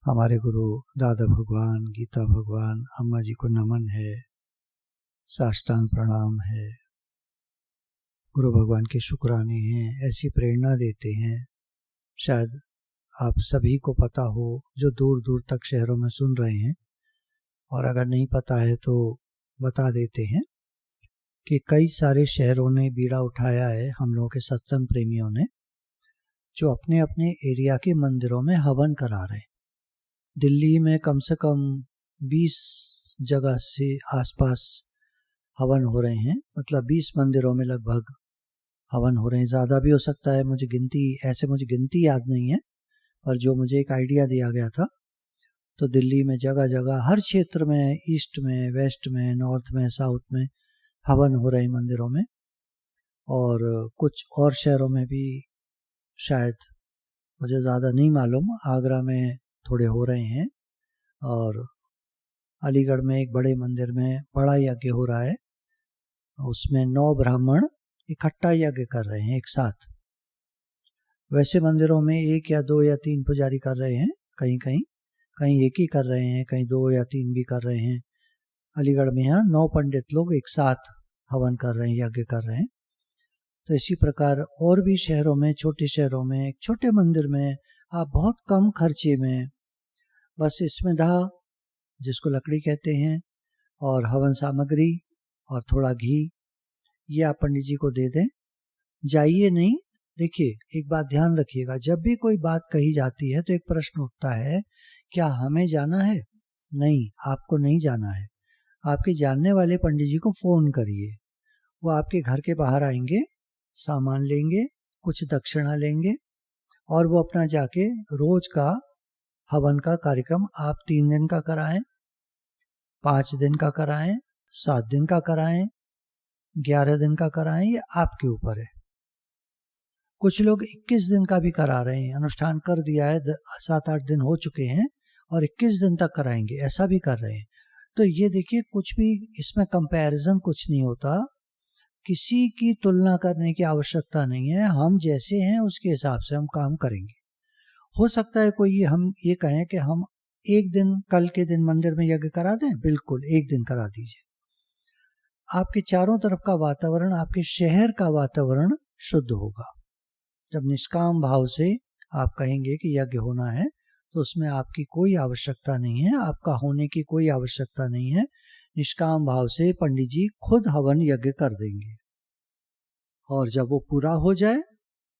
हमारे गुरु दादा भगवान, गीता भगवान, अम्मा जी को नमन है, साष्टांग प्रणाम है। गुरु भगवान के शुक्राने हैं, ऐसी प्रेरणा देते हैं। शायद आप सभी को पता हो जो दूर दूर तक शहरों में सुन रहे हैं, और अगर नहीं पता है तो बता देते हैं कि कई सारे शहरों ने बीड़ा उठाया है हम लोगों के सत्संग प्रेमियों ने, जो अपने अपने एरिया के मंदिरों में हवन करा रहे हैं। दिल्ली में कम से कम 20 जगह से आसपास हवन हो रहे हैं, मतलब 20 मंदिरों में लगभग हवन हो रहे हैं। ज़्यादा भी हो सकता है, मुझे गिनती याद नहीं है, पर जो मुझे एक आइडिया दिया गया था तो दिल्ली में जगह जगह हर क्षेत्र में, ईस्ट में, वेस्ट में, नॉर्थ में, साउथ में हवन हो रहे हैं मंदिरों में। और कुछ और शहरों में भी शायद, मुझे ज़्यादा नहीं मालूम, आगरा में थोड़े हो रहे हैं, और अलीगढ़ में एक बड़े मंदिर में बड़ा यज्ञ हो रहा है। उसमें 9 ब्राह्मण इकट्ठा यज्ञ कर रहे हैं एक साथ। वैसे मंदिरों में 1 या 2 या 3 पुजारी कर रहे हैं, कहीं एक ही कर रहे हैं, कहीं 2 या 3 भी कर रहे हैं। अलीगढ़ में यहाँ 9 पंडित लोग एक साथ हवन कर रहे हैं, यज्ञ कर रहे हैं। तो इसी प्रकार और भी शहरों में, छोटे शहरों में, एक छोटे मंदिर में आप बहुत कम खर्चे में बस स्मेधा, जिसको लकड़ी कहते हैं, और हवन सामग्री और थोड़ा घी, ये आप पंडित जी को दे दें। जाइए नहीं। देखिए, एक बात ध्यान रखिएगा, जब भी कोई बात कही जाती है तो एक प्रश्न उठता है, क्या हमें जाना है? नहीं, आपको नहीं जाना है। आपके जानने वाले पंडित जी को फ़ोन करिए, वो आपके घर के बाहर आएंगे, सामान लेंगे, कुछ दक्षिणा लेंगे, और वो अपना जाके रोज का हवन का कार्यक्रम आप 3 दिन का कराएं, 5 दिन का कराएं, 7 दिन का कराएं, 11 दिन का कराएं, ये आपके ऊपर है। कुछ लोग 21 दिन का भी करा रहे हैं, अनुष्ठान कर दिया है, 7-8 दिन हो चुके हैं और 21 दिन तक कराएंगे, ऐसा भी कर रहे हैं। तो ये देखिए, कुछ भी इसमें कंपैरिजन कुछ नहीं होता, किसी की तुलना करने की आवश्यकता नहीं है। हम जैसे हैं उसके हिसाब से हम काम करेंगे। हो सकता है कोई हम ये कहें कि हम एक दिन, कल के दिन मंदिर में यज्ञ करा दें, बिल्कुल एक दिन करा दीजिए। आपके चारों तरफ का वातावरण, आपके शहर का वातावरण शुद्ध होगा। जब निष्काम भाव से आप कहेंगे कि यज्ञ होना है, तो उसमें आपकी कोई आवश्यकता नहीं है, आपका होने की कोई आवश्यकता नहीं है। निष्काम भाव से पंडित जी खुद हवन यज्ञ कर देंगे, और जब वो पूरा हो जाए,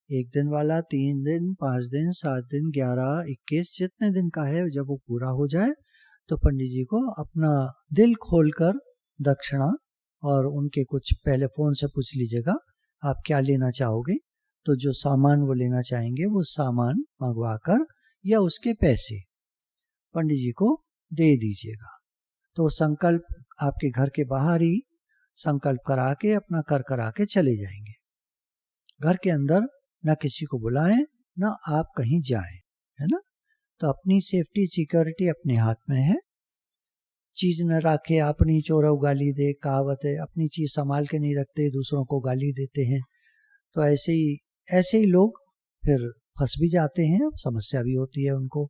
1 दिन वाला, 3 दिन, 5 दिन, 7 दिन, 11, 21, जितने दिन का है, जब वो पूरा हो जाए तो पंडित जी को अपना दिल खोलकर दक्षिणा, और उनके कुछ पहले फ़ोन से पूछ लीजिएगा आप क्या लेना चाहोगे, तो जो सामान वो लेना चाहेंगे वो सामान मंगवा कर या उसके पैसे पंडित जी को दे दीजिएगा। तो संकल्प आपके घर के बाहर ही संकल्प करा के, अपना करा के चले जाएंगे। घर के अंदर ना किसी को बुलाएं, ना आप कहीं जाएं, है ना। तो अपनी सेफ्टी, सिक्योरिटी अपने हाथ में है। चीज न रखे अपनी चोरव गाली दे, कहावत है, अपनी चीज संभाल के नहीं रखते, दूसरों को गाली देते हैं। तो ऐसे ही लोग फिर फंस भी जाते हैं, समस्या भी होती है उनको।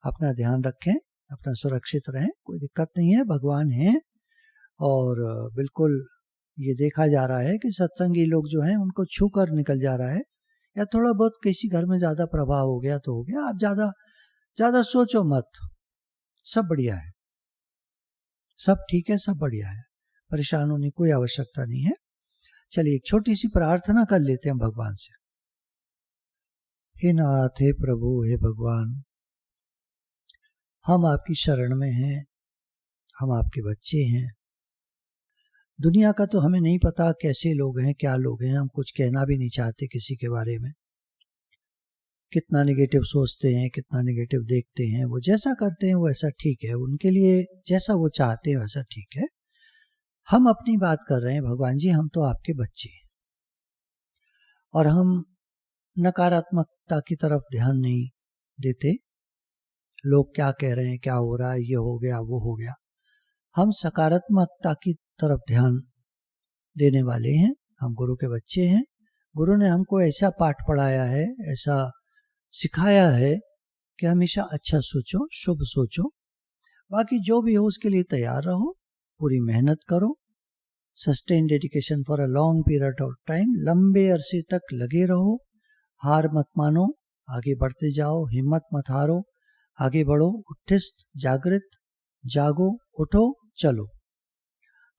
अपना ध्यान रखें, अपना सुरक्षित रहें, कोई दिक्कत नहीं है, भगवान हैं। और बिल्कुल ये देखा जा रहा है कि सत्संगी लोग जो हैं उनको छू कर निकल जा रहा है, या थोड़ा बहुत किसी घर में ज़्यादा प्रभाव हो गया तो हो गया। आप ज़्यादा सोचो मत, सब बढ़िया है, सब ठीक है, सब बढ़िया है, परेशान होने की कोई आवश्यकता नहीं है। चलिए एक छोटी सी प्रार्थना कर लेते हैं भगवान से। हे नाथ, हे प्रभु, हे भगवान, हम आपकी शरण में हैं, हम आपके बच्चे हैं। दुनिया का तो हमें नहीं पता कैसे लोग हैं, क्या लोग हैं, हम कुछ कहना भी नहीं चाहते किसी के बारे में। कितना नेगेटिव सोचते हैं, कितना नेगेटिव देखते हैं, वो जैसा करते हैं वो ऐसा ठीक है, उनके लिए जैसा वो चाहते हैं वैसा ठीक है। हम अपनी बात कर रहे हैं भगवान जी, हम तो आपके बच्चे हैं, और हम नकारात्मकता की तरफ ध्यान नहीं देते। लोग क्या कह रहे हैं, क्या हो रहा है, ये हो गया, वो हो गया। हम सकारात्मकता की तरफ ध्यान देने वाले हैं। हम गुरु के बच्चे हैं। गुरु ने हमको ऐसा पाठ पढ़ाया है, ऐसा सिखाया है कि हमेशा अच्छा सोचो, शुभ सोचो, बाकी जो भी हो उसके लिए तैयार रहो, पूरी मेहनत करो, sustain dedication for a long period of time, लंबे अरसे तक लगे रहो, हार मत मानो, आगे बढ़ते जाओ, हिम्मत मत हारो, आगे बढ़ो, उत्थिष्ठ जागृत, जागो, उठो, चलो।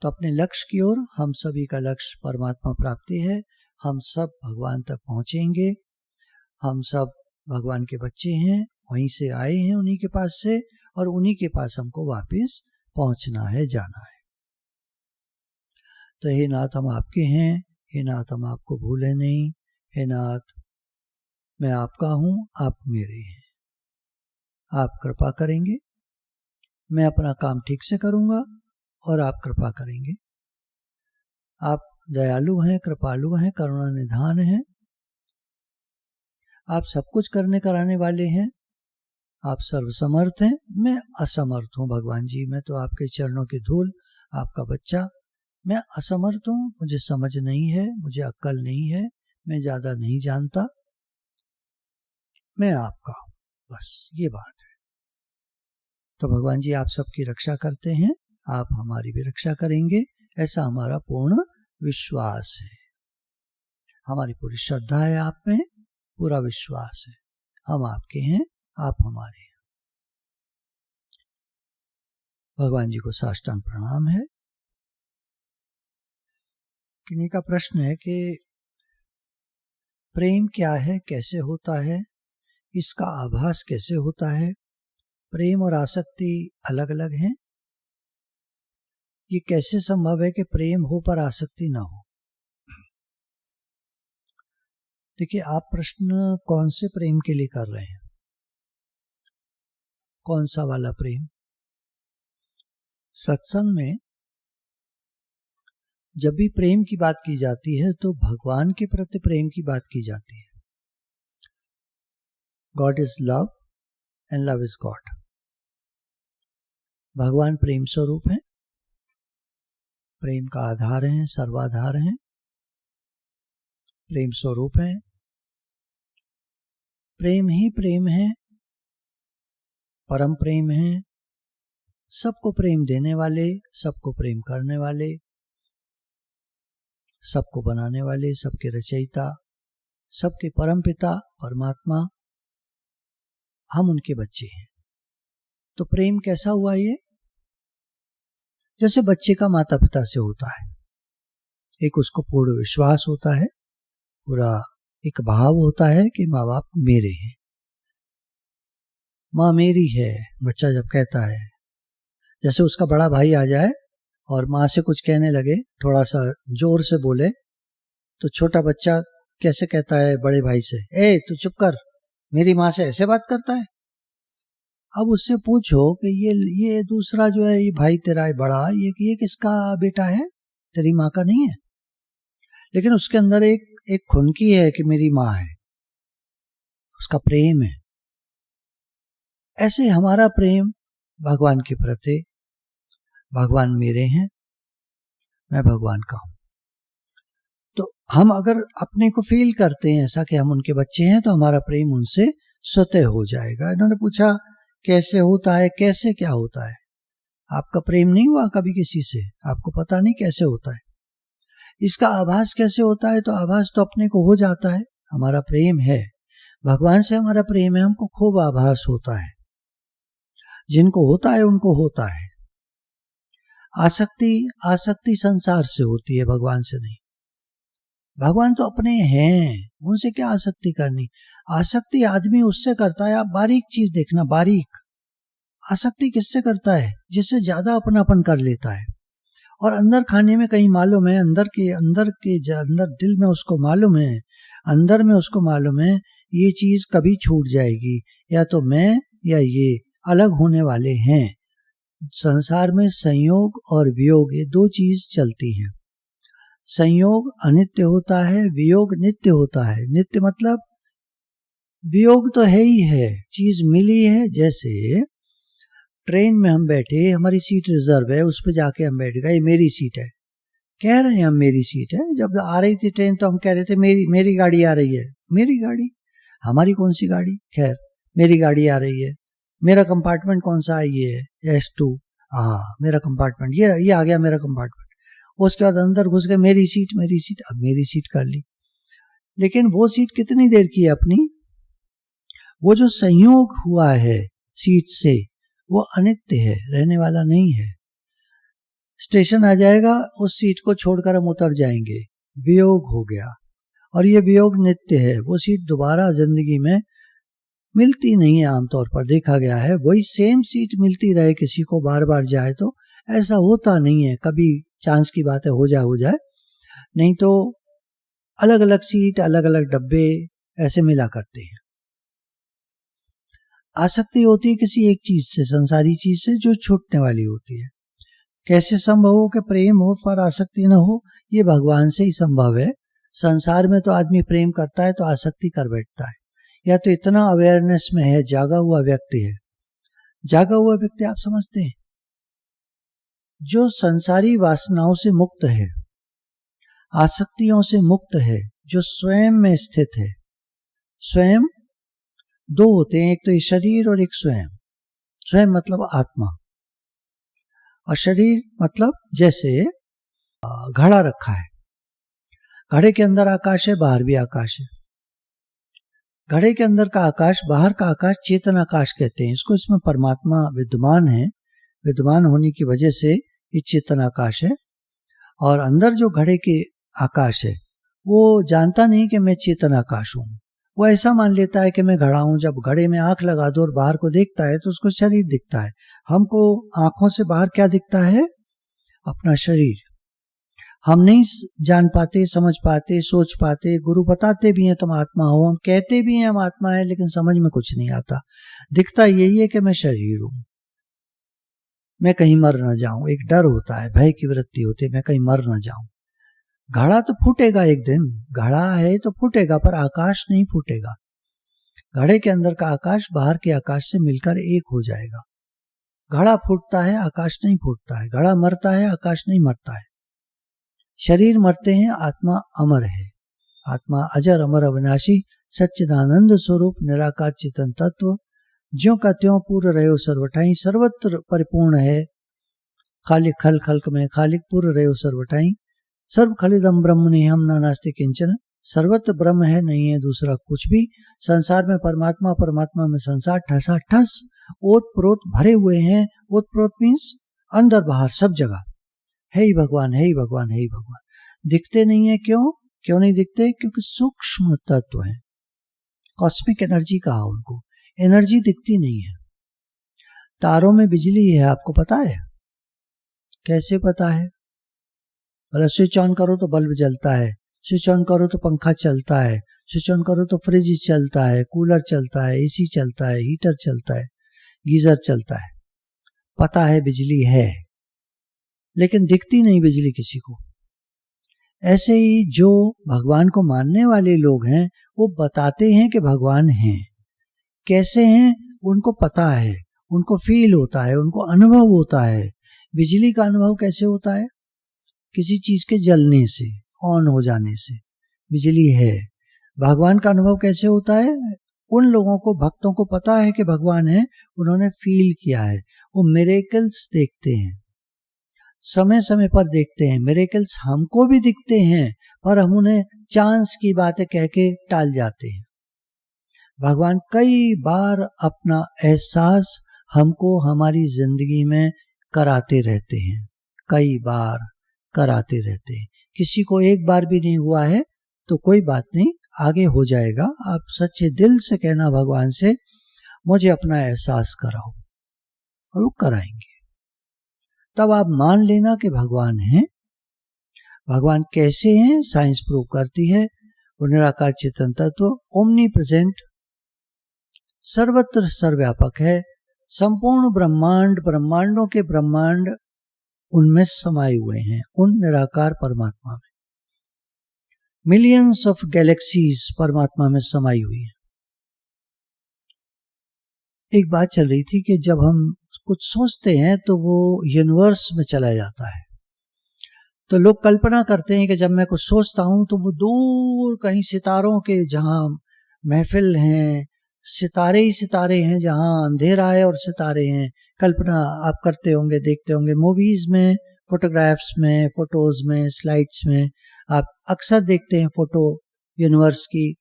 तो अपने लक्ष्य की ओर, हम सभी का लक्ष्य परमात्मा प्राप्ति है, हम सब भगवान तक पहुंचेंगे, हम सब भगवान के बच्चे हैं, वहीं से आए हैं उन्हीं के पास से, और उन्हीं के पास हमको वापस पहुंचना है, जाना है। तो हे नाथ हम आपके हैं, हे नाथ हम आपको भूले नहीं, हे नाथ मैं आपका हूं, आप मेरे हैं, आप कृपा करेंगे, मैं अपना काम ठीक से करूंगा और आप कृपा करेंगे। आप दयालु हैं, कृपालु हैं, करुणा निधान हैं, आप सब कुछ करने कराने वाले हैं, आप सर्वसमर्थ हैं, मैं असमर्थ हूं भगवान जी, मैं तो आपके चरणों की धूल, आपका बच्चा, मैं असमर्थ हूं, मुझे समझ नहीं है, मुझे अक्ल नहीं है, मैं ज्यादा नहीं जानता, मैं आपका हूं, बस ये बात है। तो भगवान जी आप सबकी रक्षा करते हैं, आप हमारी भी रक्षा करेंगे, ऐसा हमारा पूर्ण विश्वास है, हमारी पूरी श्रद्धा है आप में, पूरा विश्वास है, हम आपके हैं, आप हमारे हैं। भगवान जी को साष्टांग प्रणाम है। किन्हीं का प्रश्न है कि प्रेम क्या है, कैसे होता है, इसका आभास कैसे होता है, प्रेम और आसक्ति अलग अलग हैं, ये कैसे संभव है कि प्रेम हो पर आसक्ति ना हो। देखिए आप प्रश्न कौन से प्रेम के लिए कर रहे हैं, कौन सा वाला प्रेम। सत्संग में जब भी प्रेम की बात की जाती है तो भगवान के प्रति प्रेम की बात की जाती है। God is love and love is God. भगवान प्रेम स्वरूप है, प्रेम का आधार है, सर्वाधार है, प्रेम स्वरूप है, प्रेम ही प्रेम है, परम प्रेम है, सबको प्रेम देने वाले, सबको प्रेम करने वाले, सबको बनाने वाले, सबके रचयिता, सबके परम पिता परमात्मा, हम उनके बच्चे हैं। तो प्रेम कैसा हुआ ये, जैसे बच्चे का माता पिता से होता है, एक उसको पूर्ण विश्वास होता है, पूरा एक भाव होता है कि माँ बाप मेरे हैं, माँ मेरी है। बच्चा जब कहता है, जैसे उसका बड़ा भाई आ जाए और माँ से कुछ कहने लगे, थोड़ा सा जोर से बोले, तो छोटा बच्चा कैसे कहता है बड़े भाई से, ए तू चुप कर, मेरी माँ से ऐसे बात करता है। अब उससे पूछो कि ये दूसरा जो है, ये भाई तेरा है बड़ा, ये किसका बेटा है, तेरी माँ का नहीं है, लेकिन उसके अंदर एक खुनकी है कि मेरी माँ है, उसका प्रेम है। ऐसे हमारा प्रेम भगवान के प्रति, भगवान मेरे हैं, मैं भगवान का हूं। तो हम अगर अपने को फील करते हैं ऐसा कि हम उनके बच्चे हैं, तो हमारा प्रेम उनसे स्वतः हो जाएगा। इन्होंने पूछा कैसे होता है, कैसे क्या होता है। आपका प्रेम नहीं हुआ कभी किसी से, आपको पता नहीं कैसे होता है। इसका आभास कैसे होता है, तो आभास तो अपने को हो जाता है, हमारा प्रेम है, भगवान से हमारा प्रेम है, हमको खूब आभास होता है। जिनको होता है उनको होता है। आसक्ति संसार से होती है, भगवान से नहीं। भगवान तो अपने हैं, उनसे क्या आसक्ति करनी। आसक्ति आदमी उससे करता है, आप बारीक चीज देखना, बारीक आसक्ति किससे करता है, जिससे ज्यादा अपनापन कर लेता है, और अंदर खाने में कहीं मालूम है, अंदर दिल में उसको मालूम है, अंदर में उसको मालूम है ये चीज कभी छूट जाएगी, या तो मैं या ये अलग होने वाले हैं। संसार में संयोग और वियोग, ये दो चीज चलती हैं। संयोग अनित्य होता है, वियोग नित्य होता है। नित्य मतलब वियोग तो है ही है, चीज मिली है। जैसे ट्रेन में हम बैठे, हमारी सीट रिजर्व है, उस पर जाके हम बैठ गए, मेरी सीट है, कह रहे हैं हम मेरी सीट है। जब आ रही थी ट्रेन तो हम कह रहे थे मेरी गाड़ी आ रही है, मेरी गाड़ी, हमारी कौन सी गाड़ी। खैर मेरी गाड़ी आ रही है, मेरा कंपार्टमेंट कौन सा है, ये है S2, मेरा कंपार्टमेंट, ये आ गया मेरा कंपार्टमेंट। उसके बाद अंदर घुस गए, मेरी सीट, अब मेरी सीट कर ली। लेकिन वो सीट कितनी देर की है अपनी? वो जो संयोग हुआ है सीट से, वो अनित्य है, रहने वाला नहीं है। स्टेशन आ जाएगा, उस सीट को छोड़कर हम उतर जाएंगे, वियोग हो गया। और ये वियोग नित्य है, वो सीट दोबारा जिंदगी में मिलती नहीं है, आमतौर पर देखा गया है। वही सेम सीट मिलती रहे किसी को बार बार जाए तो ऐसा होता नहीं है, कभी चांस की बात है हो जाए, नहीं तो अलग अलग सीट, अलग अलग डब्बे ऐसे मिला करते हैं। आसक्ति होती है किसी एक चीज से, संसारी चीज से, जो छूटने वाली होती है। कैसे संभव हो कि प्रेम हो पर आसक्ति न हो? ये भगवान से ही संभव है। संसार में तो आदमी प्रेम करता है तो आसक्ति कर बैठता है, या तो इतना अवेयरनेस में है, जागा हुआ व्यक्ति है। जागा हुआ व्यक्ति आप समझते हैं, जो संसारी वासनाओं से मुक्त है, आसक्तियों से मुक्त है, जो स्वयं में स्थित है। स्वयं दो होते हैं, एक तो ये शरीर और एक स्वयं। स्वयं मतलब आत्मा, और शरीर मतलब जैसे घड़ा रखा है, घड़े के अंदर आकाश है, बाहर भी आकाश है। घड़े के अंदर का आकाश, बाहर का आकाश चेतन आकाश कहते हैं इसको। इसमें परमात्मा विद्यमान है, विद्यमान होने की वजह से ये चेतन आकाश है। और अंदर जो घड़े के आकाश है, वो जानता नहीं कि मैं चेतन आकाश हूं। वो ऐसा मान लेता है कि मैं घड़ा हूं। जब घड़े में आंख लगा दो और बाहर को देखता है तो उसको शरीर दिखता है। हमको आंखों से बाहर क्या दिखता है? अपना शरीर। हम नहीं जान पाते, समझ पाते, सोच पाते। गुरु बताते भी हैं तुम आत्मा हो, हम कहते भी हैं हम आत्मा है, लेकिन समझ में कुछ नहीं आता। दिखता यही है कि मैं शरीर हूं, मैं कहीं मर ना जाऊं। एक डर होता है, भय की वृत्ति होती है, मैं कहीं मर ना जाऊं। घड़ा तो फूटेगा एक दिन, घड़ा है तो फूटेगा, पर आकाश नहीं फूटेगा। घड़े के अंदर का आकाश बाहर के आकाश से मिलकर एक हो जाएगा। घड़ा फूटता है, आकाश नहीं फूटता है। घड़ा मरता है, आकाश नहीं मरता है। शरीर मरते हैं, आत्मा अमर है। आत्मा अजर अमर अविनाशी सच्चिदानंद स्वरूप निराकार चेतन तत्व, ज्यों का त्यों पूर्ण रहो सर्वठाई, सर्वत्र परिपूर्ण है। खालिक खल खल्क में खालिक पूर्ण रहो सर्वठाई, सर्व खलिदम ब्रह्म निहम न नास्ति किंचन। सर्वत्र ब्रह्म है, नहीं है दूसरा कुछ भी। संसार में परमात्मा, परमात्मा में संसार, ठसा ठस ओत प्रोत भरे हुए हैं। ओत प्रोत मीन्स अंदर बाहर सब जगह है ही भगवान, है ही भगवान, है ही भगवान। दिखते नहीं है, क्यों नहीं दिखते? क्योंकि सूक्ष्म तत्व है, कॉस्मिक एनर्जी कहा उनको। एनर्जी दिखती नहीं है। तारों में बिजली है, आपको पता है? कैसे पता है? मतलब स्विच ऑन करो तो बल्ब जलता है, स्विच ऑन करो तो पंखा चलता है, स्विच ऑन करो तो फ्रिज चलता है, कूलर चलता है, एसी चलता है, हीटर चलता है, गीजर चलता है। पता है बिजली है, लेकिन दिखती नहीं बिजली किसी को। ऐसे ही जो भगवान को मानने वाले लोग हैं, वो बताते हैं कि भगवान हैं। कैसे हैं? उनको पता है, उनको फील होता है, उनको अनुभव होता है। बिजली का अनुभव कैसे होता है? किसी चीज के जलने से, ऑन हो जाने से बिजली है। भगवान का अनुभव कैसे होता है? उन लोगों को, भक्तों को पता है कि भगवान है, उन्होंने फील किया है। वो मिरेकल्स देखते हैं, समय समय पर देखते हैं। मिरेकल्स हमको भी दिखते हैं, पर हम उन्हें चांस की बातें कह के टाल जाते हैं। भगवान कई बार अपना एहसास हमको हमारी जिंदगी में कराते रहते हैं, कई बार कराते रहते हैं। किसी को एक बार भी नहीं हुआ है तो कोई बात नहीं, आगे हो जाएगा। आप सच्चे दिल से कहना भगवान से, मुझे अपना एहसास कराओ, और वो कराएंगे। तब आप मान लेना कि भगवान हैं। भगवान कैसे हैं? साइंस प्रूव करती है। वो निराकार चेतन तत्व, ओमनी प्रेजेंट, सर्वत्र सर्वव्यापक है। संपूर्ण ब्रह्मांड, ब्रह्मांडों के ब्रह्मांड उनमें समाये हुए हैं, उन निराकार परमात्मा में। मिलियंस ऑफ गैलेक्सीज परमात्मा में समाई हुई है। एक बात चल रही थी कि जब हम कुछ सोचते हैं तो वो यूनिवर्स में चला जाता है। तो लोग कल्पना करते हैं कि जब मैं कुछ सोचता हूं तो वो दूर कहीं सितारों के जहां महफिल हैं, सितारे ही सितारे हैं, जहाँ अंधेरा है और सितारे हैं। कल्पना आप करते होंगे, देखते होंगे मूवीज में, फोटोग्राफ्स में, फोटोज में, स्लाइड्स में आप अक्सर देखते हैं फोटो यूनिवर्स की,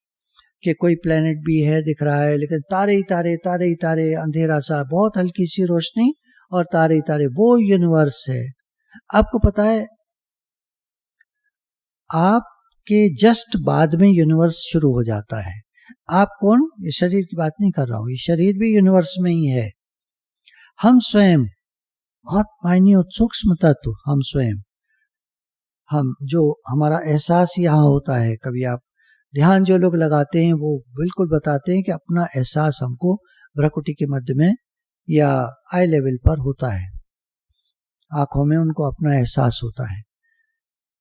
कि कोई प्लेनेट भी है दिख रहा है, लेकिन तारे ही तारे, तारे ही तारे, अंधेरा सा, बहुत हल्की सी रोशनी और तारे ही तारे, वो यूनिवर्स है। आपको पता है आपके जस्ट बाद में यूनिवर्स शुरू हो जाता है। आप कौन? ये शरीर की बात नहीं कर रहा हूं, ये शरीर भी यूनिवर्स में ही है। हम स्वयं बहुत माइन्यूट सूक्ष्म तत्व, हम स्वयं, हम जो हमारा एहसास यहाँ होता है, कभी आप ध्यान जो लोग लगाते हैं वो बिल्कुल बताते हैं कि अपना एहसास हमको भ्रकुटी के मध्य में या आई लेवल पर होता है, आंखों में उनको अपना एहसास होता है।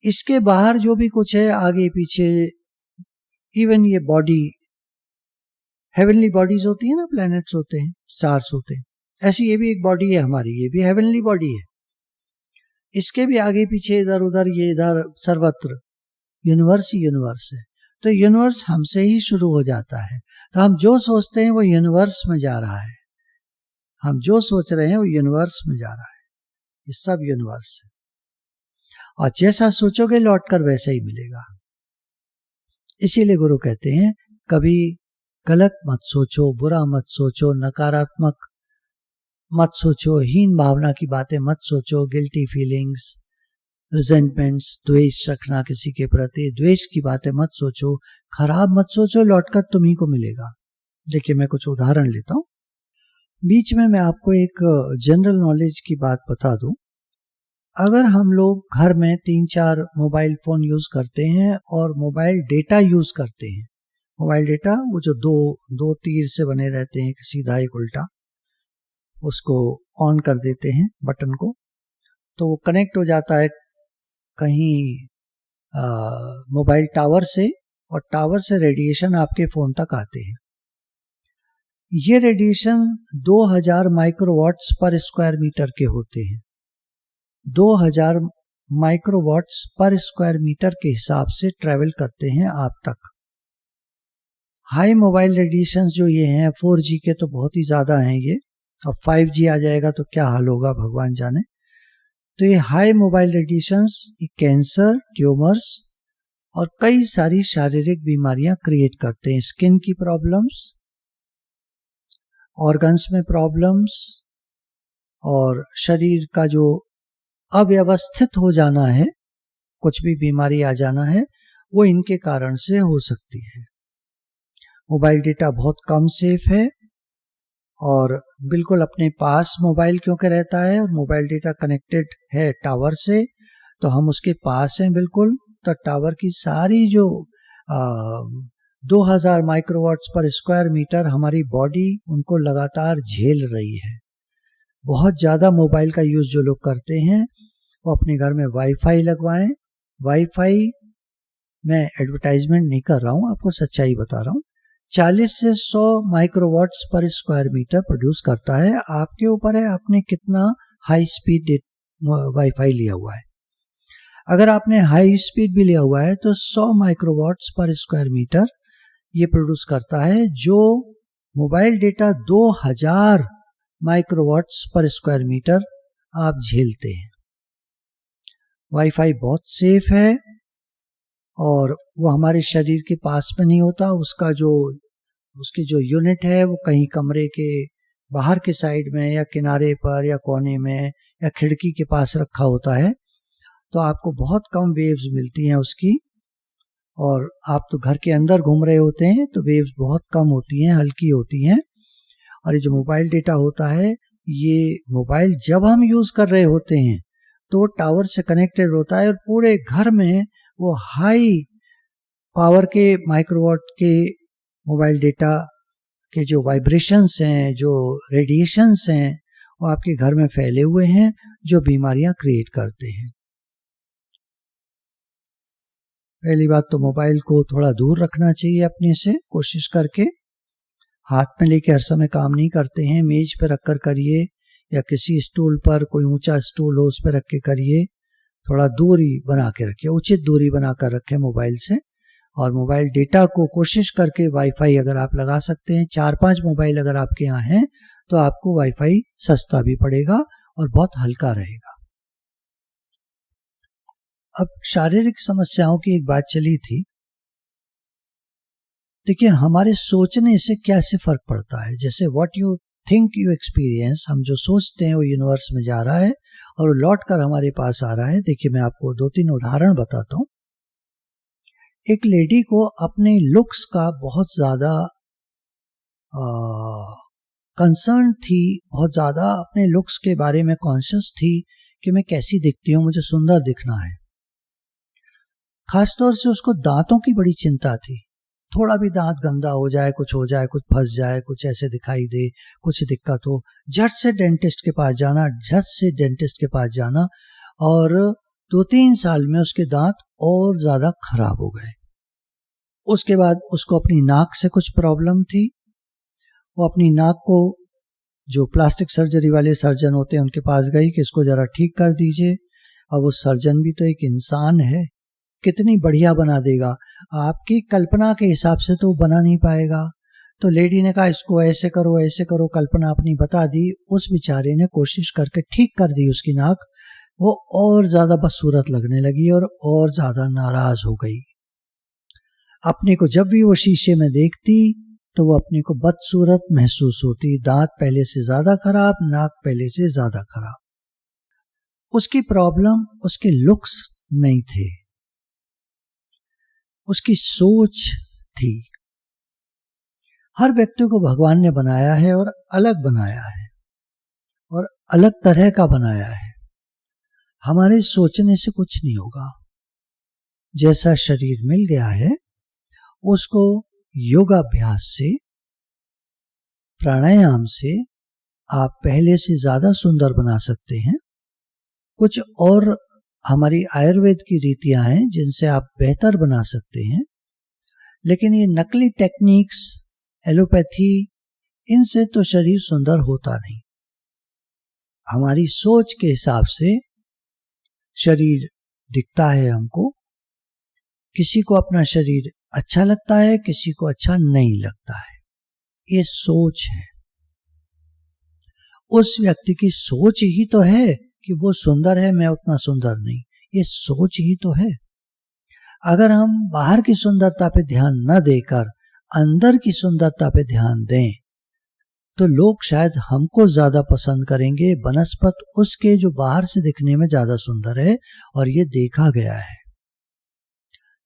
इसके बाहर जो भी कुछ है, आगे पीछे, इवन ये बॉडी, हेवनली बॉडीज होती है ना, प्लैनेट्स होते हैं, स्टार्स होते हैं, ऐसी ये भी एक बॉडी है हमारी, ये भी हेवनली बॉडी है। इसके भी आगे पीछे, इधर उधर, ये इधर, सर्वत्र यूनिवर्स ही यूनिवर्स है। तो यूनिवर्स हमसे ही शुरू हो जाता है। तो हम जो सोचते हैं वो यूनिवर्स में जा रहा है, हम जो सोच रहे हैं वो यूनिवर्स में जा रहा है, ये सब यूनिवर्स है। और जैसा सोचोगे लौटकर वैसा ही मिलेगा। इसीलिए गुरु कहते हैं कभी गलत मत सोचो, बुरा मत सोचो, नकारात्मक मत सोचो, हीन भावना की बातें मत सोचो, गिल्टी फीलिंग्स, रिजेंटमेंट्स, द्वेष रखना किसी के प्रति, द्वेष की बातें मत सोचो, खराब मत सोचो, लौटकर तुम्ही को मिलेगा। देखिए मैं कुछ उदाहरण लेता हूं। बीच में मैं आपको एक जनरल नॉलेज की बात बता दूं। अगर हम लोग घर में 3-4 मोबाइल फोन यूज करते हैं और मोबाइल डेटा यूज करते हैं, मोबाइल डेटा वो जो दो तीर से बने रहते हैं, एक सीधा एक उल्टा, उसको ऑन कर देते हैं बटन को, तो वो कनेक्ट हो जाता है कहीं मोबाइल टावर से, और टावर से रेडिएशन आपके फोन तक आते हैं। ये रेडिएशन 2000 माइक्रोवाट्स पर स्क्वायर मीटर के होते हैं। 2000 माइक्रोवाट्स पर स्क्वायर मीटर के हिसाब से ट्रेवल करते हैं आप तक। हाई मोबाइल रेडिएशंस जो ये हैं 4G के तो बहुत ही ज़्यादा हैं ये, अब 5G आ जाएगा तो क्या हाल होगा भगवान जाने। तो ये high mobile radiations cancer, tumours और कई सारी शारीरिक बीमारियां क्रिएट करते हैं। स्किन की प्रॉब्लम्स, ऑर्गन्स में प्रॉब्लम्स, और शरीर का जो अव्यवस्थित हो जाना है, कुछ भी बीमारी आ जाना है, वो इनके कारण से हो सकती है। मोबाइल डेटा बहुत कम सेफ है, और बिल्कुल अपने पास मोबाइल क्योंकि रहता है और मोबाइल डेटा कनेक्टेड है टावर से, तो हम उसके पास हैं बिल्कुल, तो टावर की सारी जो 2000 माइक्रोवाट्स पर स्क्वायर मीटर हमारी बॉडी उनको लगातार झेल रही है। बहुत ज़्यादा मोबाइल का यूज़ जो लोग करते हैं वो अपने घर में वाईफाई लगवाएं। वाईफाई, मैं एडवर्टाइजमेंट नहीं कर रहा हूँ, आपको सच्चाई बता रहा हूँ, 40 से 100 माइक्रोवाट्स पर स्क्वायर मीटर प्रोड्यूस करता है। आपके ऊपर है आपने कितना हाई स्पीड वाईफाई लिया हुआ है। अगर आपने हाई स्पीड भी लिया हुआ है तो 100 माइक्रोवाट्स पर स्क्वायर मीटर ये प्रोड्यूस करता है, जो मोबाइल डेटा 2000 माइक्रोवाट्स पर स्क्वायर मीटर आप झेलते हैं। वाईफाई बहुत सेफ है और वो हमारे शरीर के पास में नहीं होता, उसकी जो यूनिट है वो कहीं कमरे के बाहर के साइड में या किनारे पर या कोने में या खिड़की के पास रखा होता है, तो आपको बहुत कम वेव्स मिलती हैं उसकी, और आप तो घर के अंदर घूम रहे होते हैं तो वेव्स बहुत कम होती हैं, हल्की होती हैं। और ये जो मोबाइल डेटा होता है, ये मोबाइल जब हम यूज़ कर रहे होते हैं तो टावर से कनेक्टेड होता है और पूरे घर में वो हाई पावर के माइक्रोवाट के मोबाइल डेटा के जो वाइब्रेशंस हैं, जो रेडिएशंस हैं, वो आपके घर में फैले हुए हैं, जो बीमारियां क्रिएट करते हैं। पहली बात तो मोबाइल को थोड़ा दूर रखना चाहिए अपने से, कोशिश करके। हाथ में लेके हर समय काम नहीं करते हैं, मेज पे रख कर करिए या किसी स्टूल पर, कोई ऊंचा स्टूल हो उस पर रख के करिए। थोड़ा दूरी बना के रखिए, उचित दूरी बनाकर रखें मोबाइल से, और मोबाइल डेटा को कोशिश करके वाईफाई अगर आप लगा सकते हैं, 4-5 मोबाइल अगर आपके यहाँ हैं तो आपको वाईफाई सस्ता भी पड़ेगा और बहुत हल्का रहेगा। अब शारीरिक समस्याओं की एक बात चली थी। देखिए, हमारे सोचने से कैसे फर्क पड़ता है। जैसे what you think you experience, हम जो सोचते हैं वो यूनिवर्स में जा रहा है और लौट कर हमारे पास आ रहा है। देखिए, मैं आपको 2-3 उदाहरण बताता हूँ। एक लेडी को अपने लुक्स का बहुत ज्यादा कंसर्न थी, बहुत ज्यादा अपने लुक्स के बारे में कॉन्शियस थी कि मैं कैसी दिखती हूँ, मुझे सुंदर दिखना है। खासतौर से उसको दांतों की बड़ी चिंता थी। थोड़ा भी दांत गंदा हो जाए, कुछ हो जाए, कुछ फंस जाए, कुछ ऐसे दिखाई दे, कुछ दिक्कत हो, झट से डेंटिस्ट के पास जाना, और 2-3 साल में उसके दांत और ज्यादा खराब हो गए। उसके बाद उसको अपनी नाक से कुछ प्रॉब्लम थी। वो अपनी नाक को जो प्लास्टिक सर्जरी वाले सर्जन होते हैं उनके पास गई कि इसको जरा ठीक कर दीजिए। अब वो सर्जन भी तो एक इंसान है, कितनी बढ़िया बना देगा, आपकी कल्पना के हिसाब से तो बना नहीं पाएगा। तो लेडी ने कहा इसको ऐसे करो, कल्पना अपनी बता दी। उस बेचारे ने कोशिश करके ठीक कर दी उसकी नाक। वो और ज्यादा बदसूरत लगने लगी और ज्यादा नाराज हो गई। अपने को जब भी वो शीशे में देखती तो वो अपने को बदसूरत महसूस होती। दांत पहले से ज्यादा खराब, नाक पहले से ज्यादा खराब। उसकी प्रॉब्लम उसके लुक्स नहीं थे, उसकी सोच थी। हर व्यक्ति को भगवान ने बनाया है और अलग बनाया है और अलग तरह का बनाया है। हमारे सोचने से कुछ नहीं होगा। जैसा शरीर मिल गया है उसको योगाभ्यास से, प्राणायाम से आप पहले से ज्यादा सुंदर बना सकते हैं। कुछ और हमारी आयुर्वेद की रीतियां हैं जिनसे आप बेहतर बना सकते हैं, लेकिन ये नकली टेक्निक्स, एलोपैथी, इनसे तो शरीर सुंदर होता नहीं। हमारी सोच के हिसाब से शरीर दिखता है हमको। किसी को अपना शरीर अच्छा लगता है, किसी को अच्छा नहीं लगता है। ये सोच है। उस व्यक्ति की सोच ही तो है कि वो सुंदर है, मैं उतना सुंदर नहीं। ये सोच ही तो है। अगर हम बाहर की सुंदरता पे ध्यान न देकर अंदर की सुंदरता पे ध्यान दें तो लोग शायद हमको ज्यादा पसंद करेंगे बनस्पत उसके जो बाहर से दिखने में ज्यादा सुंदर है। और ये देखा गया है।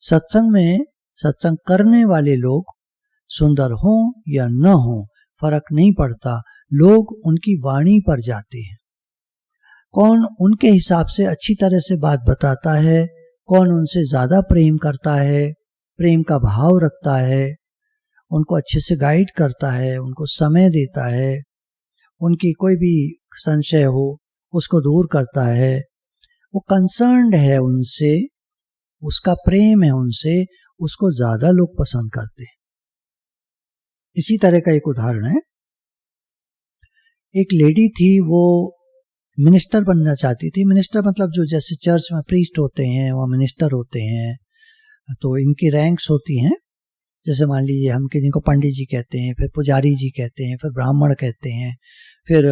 सत्संग में सत्संग करने वाले लोग सुंदर हों या न हों फर्क नहीं पड़ता, लोग उनकी वाणी पर जाते हैं। कौन उनके हिसाब से अच्छी तरह से बात बताता है, कौन उनसे ज्यादा प्रेम करता है, प्रेम का भाव रखता है, उनको अच्छे से गाइड करता है, उनको समय देता है, उनकी कोई भी संशय हो उसको दूर करता है, वो कंसर्न्ड है उनसे, उसका प्रेम है उनसे, उसको ज्यादा लोग पसंद करते हैं। इसी तरह का एक उदाहरण है। एक लेडी थी, वो मिनिस्टर बनना चाहती थी। मिनिस्टर मतलब जो जैसे चर्च में प्रीस्ट होते हैं वो मिनिस्टर होते हैं। तो इनकी रैंक्स होती हैं। जैसे मान लीजिए हम किन्हीं को पंडित जी कहते हैं, फिर पुजारी जी कहते हैं, फिर ब्राह्मण कहते हैं, फिर